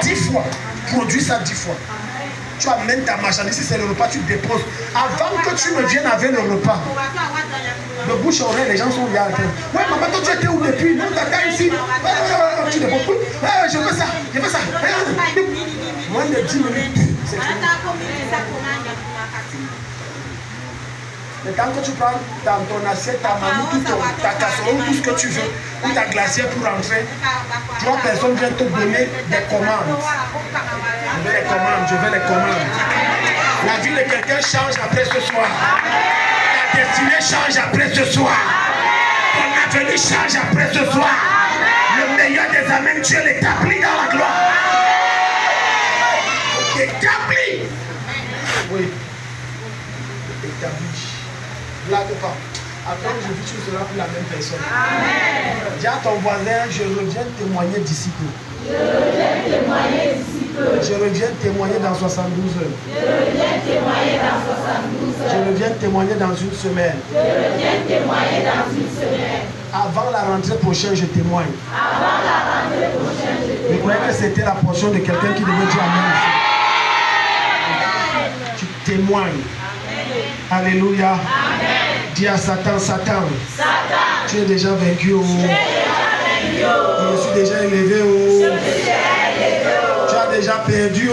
10 fois. Produis ça 10 fois. Tu amènes ta marchandise, si c'est le repas, tu déposes. Avant que tu ne viennes avec le repas, de bouche à oreille, les gens sont là. Ouais, maman, toi tu étais où depuis? Non, t'as ici. Tu déposes. Je veux ça, je veux ça. Moins de 10 minutes. C'est fini. Mais quand tu prends dans ton assiette, ta mamie, ta casserole, tout ce que tu veux, ou ta glacière pour rentrer, 3 personnes viennent te donner des commandes. Je veux les commandes, je veux les commandes. La vie de quelqu'un change après ce soir. Ta destinée change après ce soir. Ton avenir change après ce soir. Le meilleur des amens, Dieu l'établit dans la gloire. Établi. Oui. Établi. Blague pas. Après aujourd'hui, tu ne seras plus la même personne. Amen. Dis à ton voisin, je reviens témoigner d'ici peu. Je reviens témoigner d'ici peu. Je reviens témoigner dans 72 heures. Je reviens témoigner dans 72 heures. Je reviens témoigner dans une semaine. Je reviens témoigner dans une semaine. Avant la rentrée prochaine, je témoigne. Avant la rentrée prochaine, je témoigne. Je croyais que c'était la portion de quelqu'un qui devait dire Amen. Tu témoignes. Alléluia. Amen. Dis à Satan, Satan, tu es déjà vaincu. Je suis déjà élevé. Tu as déjà perdu.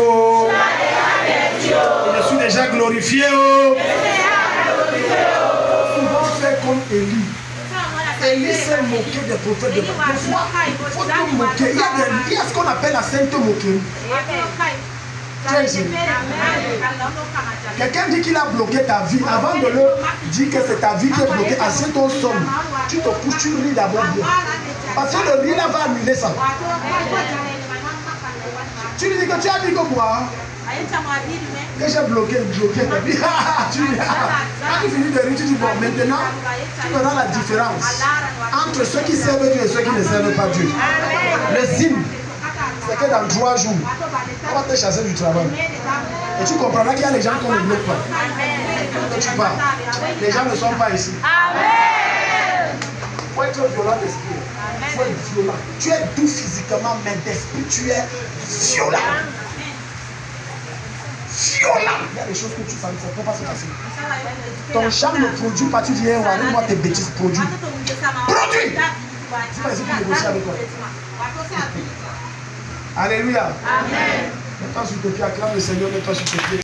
Je suis déjà glorifié. Souvent faire comme Élie. Élie s'est moqué des prophètes de Dieu. Il faut te moquer. Il y a ce qu'on appelle la sainte moquerie. Quelqu'un dit qu'il a bloqué ta vie. Avant de le dire que c'est ta vie qui est bloquée, assieds ton somme. Tu te couches, tu lis d'abord bien. Parce que le riz là va annuler ça. Tu lui dis que tu as dit que quoi? Que j'ai bloqué. Et puis, quand tu finis de rire, tu dis bon, maintenant, tu verras la différence entre ceux qui servent Dieu et ceux qui ne servent pas Dieu. Le signe, c'est que dans 3 jours, on va te chasser du travail. Et tu comprendras qu'il y a des gens qu'on ne bloque pas. Quand tu pars, les gens ne sont pas ici. Il faut être violent d'esprit. Il faut être violent. Tu es doux physiquement, mais d'esprit, tu es violent. Violent. Il y a des choses que tu ne peux pas se passer. Ton charme ne produit pas. Tu dis, moi tes bêtises, produis. Produis. C'est pas ici pour négocier avec toi. Alléluia. Amen. Mets-toi sur tes pieds, acclame le Seigneur, mets-toi sur tes pieds.